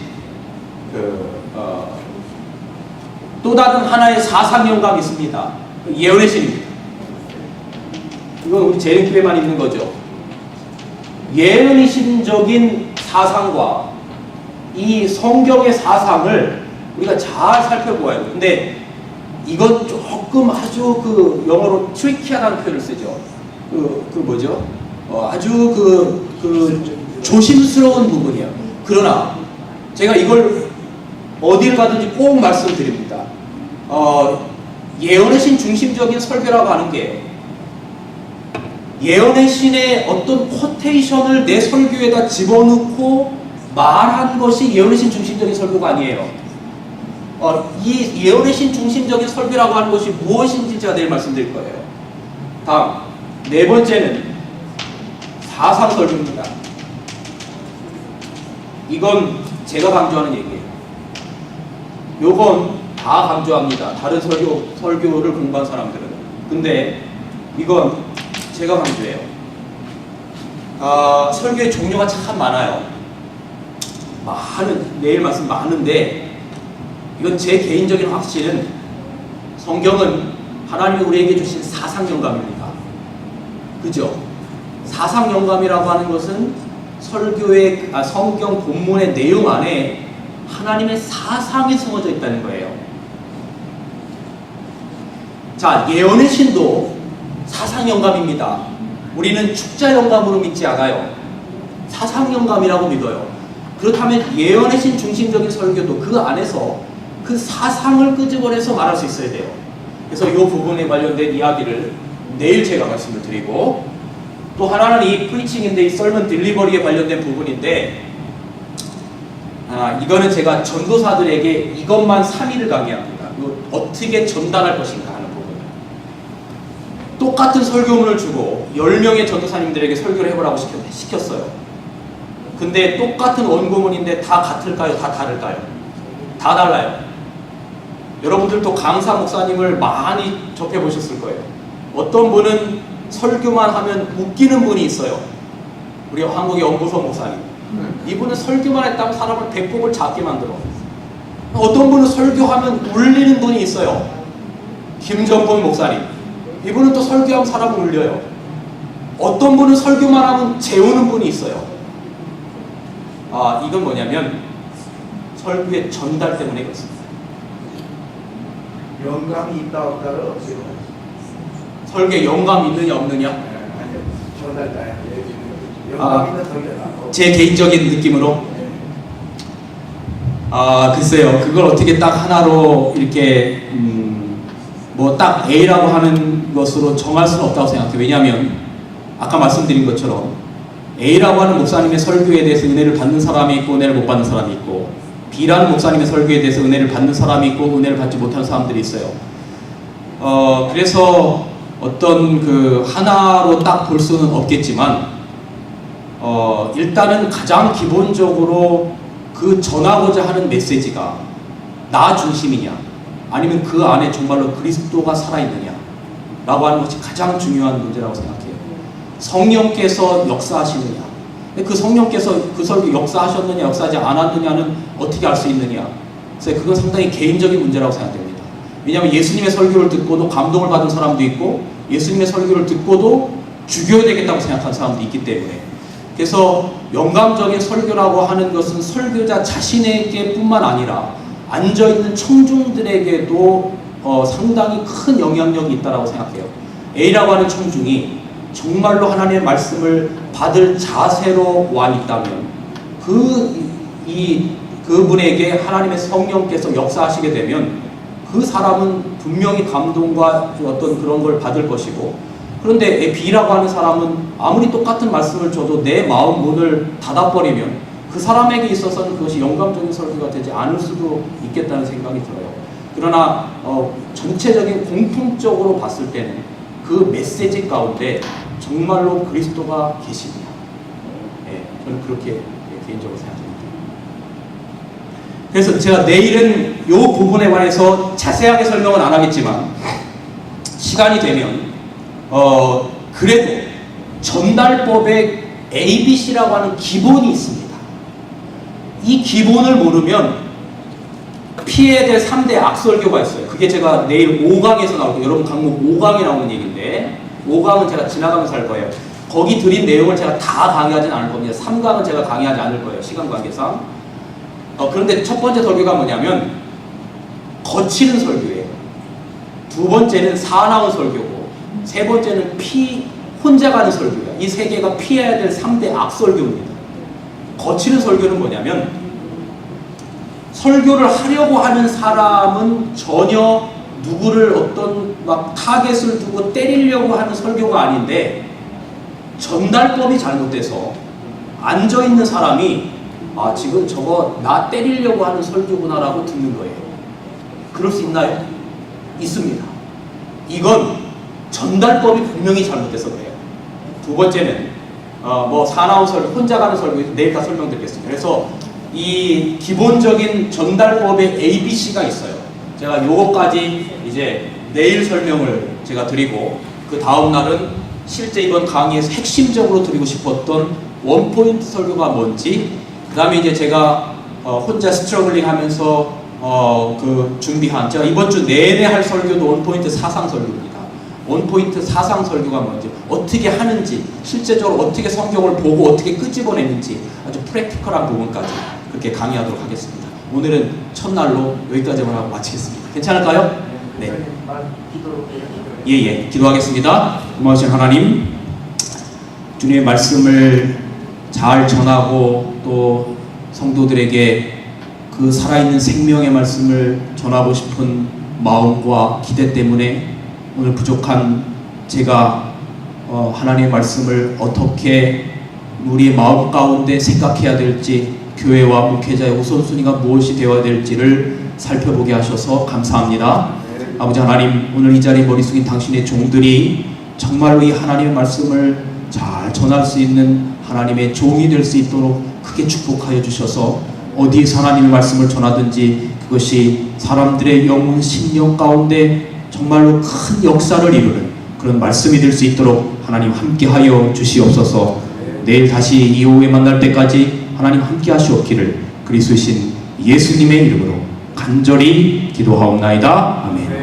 Speaker 5: 또 다른 하나의 사상 영감이 있습니다. 예언의 신입니다. 이건 우리 재림교회만 있는 거죠. 예언의 신적인 사상과 이 성경의 사상을 우리가 잘 살펴보아요. 근데 이건 조금 아주 영어로 트리키하다는 표현을 쓰죠. 뭐죠? 아주 조심스러운 부분이에요. 그러나 제가 이걸 어딜 가든지 꼭 말씀드립니다. 예언의 신 중심적인 설교라고 하는 게 예언의 신의 어떤 쿼테이션을 내 설교에다 집어넣고 말한 것이 예언의 신 중심적인 설교가 아니에요. 이 예언의 신 중심적인 설교라고 하는 것이 무엇인지 제가 내일 말씀드릴 거예요. 다음, 네 번째는 사상 설교입니다. 이건 제가 강조하는 얘기예요. 요건 다 강조합니다. 다른 설교를 공부한 사람들은. 근데 이건 제가 강조해요. 설교의 종류가 참 많아요. 내일 말씀 많은데 이건 제 개인적인 확신은 성경은 하나님이 우리에게 주신 사상 영감입니다. 그죠? 사상 영감이라고 하는 것은 설교의 성경 본문의 내용 안에 하나님의 사상이 숨어져 있다는 거예요. 자, 예언의 신도 사상 영감입니다. 우리는 축자 영감으로 믿지 않아요. 사상 영감이라고 믿어요. 그렇다면 예언의 신 중심적인 설교도 그 안에서 그 사상을 끄집어내서 말할 수 있어야 돼요. 그래서 이 부분에 관련된 이야기를 내일 제가 말씀을 드리고, 또 하나는 이 프리칭인데 이 설먼 딜리버리에 관련된 부분인데, 이거는 제가 전도사들에게 이것만 3일을 강의합니다. 어떻게 전달할 것인가 하는 부분. 똑같은 설교문을 주고 10명의 전도사님들에게 설교를 해보라고 시켰어요. 근데 똑같은 원고문인데 다 같을까요? 다 다를까요? 다 달라요. 여러분들도 강사 목사님을 많이 접해보셨을 거예요. 어떤 분은 설교만 하면 웃기는 분이 있어요. 우리 한국의 엄보성 목사님. 이분은 설교만 했다고 사람을 배꼽을 작게 만들어. 어떤 분은 설교하면 울리는 분이 있어요. 김정권 목사님. 이분은 또 설교하면 사람을 울려요. 어떤 분은 설교만 하면 재우는 분이 있어요. 이건 뭐냐면 설교의 전달 때문에 그렇습니다.
Speaker 4: 영감이 있다 없다를 어떻게 봐요?
Speaker 5: 설교에 영감 있느냐 없느냐?
Speaker 4: 아니요. 전달자야. 영감 있는 설교다.
Speaker 5: 제 개인적인 느낌으로 글쎄요, 그걸 어떻게 딱 하나로 이렇게 뭐 딱 A라고 하는 것으로 정할 수는 없다고 생각해요. 왜냐하면 아까 말씀드린 것처럼 A라고 하는 목사님의 설교에 대해서 은혜를 받는 사람이 있고 은혜를 못 받는 사람이 있고, B라는 목사님의 설교에 대해서 은혜를 받는 사람이 있고 은혜를 받지 못하는 사람들이 있어요. 그래서 어떤 그 하나로 딱 볼 수는 없겠지만 일단은 가장 기본적으로 그 전하고자 하는 메시지가 나 중심이냐, 아니면 그 안에 정말로 그리스도가 살아있느냐 라고 하는 것이 가장 중요한 문제라고 생각해요. 성령께서 역사하시느냐, 그 성령께서 그 설교 역사하셨느냐 역사하지 않았느냐는 어떻게 알 수 있느냐. 그래서 그건 상당히 개인적인 문제라고 생각됩니다. 왜냐하면 예수님의 설교를 듣고도 감동을 받은 사람도 있고 예수님의 설교를 듣고도 죽여야 되겠다고 생각하는 사람도 있기 때문에, 그래서 영감적인 설교라고 하는 것은 설교자 자신에게 뿐만 아니라 앉아있는 청중들에게도 상당히 큰 영향력이 있다고 생각해요. A라고 하는 청중이 정말로 하나님의 말씀을 받을 자세로 와 있다면 그분에게 하나님의 성령께서 역사하시게 되면 그 사람은 분명히 감동과 어떤 그런 걸 받을 것이고, 그런데 B라고 하는 사람은 아무리 똑같은 말씀을 줘도 내 마음 문을 닫아버리면 그 사람에게 있어서는 그것이 영감적인 설교가 되지 않을 수도 있겠다는 생각이 들어요. 그러나 전체적인 공통적으로 봤을 때는 그 메시지 가운데 정말로 그리스도가 계시냐, 저는 그렇게 개인적으로 생각합니다. 그래서 제가 내일은 이 부분에 관해서 자세하게 설명은 안 하겠지만 시간이 되면 그래도 전달법에 ABC라고 하는 기본이 있습니다. 이 기본을 모르면 피해야 될 3대 악설교가 있어요. 그게 제가 내일 5강에서 나올 거예요. 여러분 강목 5강에 나오는 얘기인데 5강은 제가 지나가면서 할 거예요. 거기 드린 내용을 제가 다 강의하진 않을 겁니다. 3강은 제가 강의하지 않을 거예요. 시간 관계상. 그런데 첫 번째 설교가 뭐냐면 거치는 설교예요. 두 번째는 사나운 설교고, 세 번째는 혼자 가는 설교예요. 이 세 개가 피해야 될 3대 악설교입니다. 거치는 설교는 뭐냐면 설교를 하려고 하는 사람은 전혀 누구를 어떤 막 타겟을 두고 때리려고 하는 설교가 아닌데 전달법이 잘못돼서 앉아있는 사람이 지금 저거 나 때리려고 하는 설교구나 라고 듣는 거예요. 그럴 수 있나요? 있습니다. 이건 전달법이 분명히 잘못돼서 그래요. 두 번째는 사나운 설교, 혼자 가는 설교, 내일 다 설명드리겠습니다. 그래서 이 기본적인 전달법의 ABC가 있어요. 제가 요거까지 이제 내일 설명을 제가 드리고, 그 다음 날은 실제 이번 강의에서 핵심적으로 드리고 싶었던 원포인트 설교가 뭔지, 그 다음에 이제 제가 혼자 스트러글링 하면서 준비한, 제가 이번 주 내내 할 설교도 원포인트 사상 설교입니다. 원포인트 사상 설교가 뭔지, 어떻게 하는지, 실제적으로 어떻게 성경을 보고 어떻게 끄집어내는지 아주 프랙티컬한 부분까지 그렇게 강의하도록 하겠습니다. 오늘은 첫날로 여기까지만 하고 마치겠습니다. 괜찮을까요? 네. 예, 기도하겠습니다. 고마우신 하나님, 주님의 말씀을 잘 전하고 또 성도들에게 그 살아있는 생명의 말씀을 전하고 싶은 마음과 기대 때문에 오늘 부족한 제가 하나님의 말씀을 어떻게 우리의 마음 가운데 생각해야 될지, 교회와 목회자의 우선순위가 무엇이 되어야 될지를 살펴보게 하셔서 감사합니다. 아버지 하나님, 오늘 이 자리에 머리 숙인 당신의 종들이 정말로 이 하나님의 말씀을 잘 전할 수 있는 하나님의 종이 될 수 있도록 크게 축복하여 주셔서 어디에서 하나님의 말씀을 전하든지 그것이 사람들의 영혼, 심령 가운데 정말로 큰 역사를 이루는 그런 말씀이 될 수 있도록 하나님 함께하여 주시옵소서. 내일 다시 이 오후에 만날 때까지 하나님 함께 하시옵기를 그리스도이신 예수님의 이름으로 간절히 기도하옵나이다. 아멘.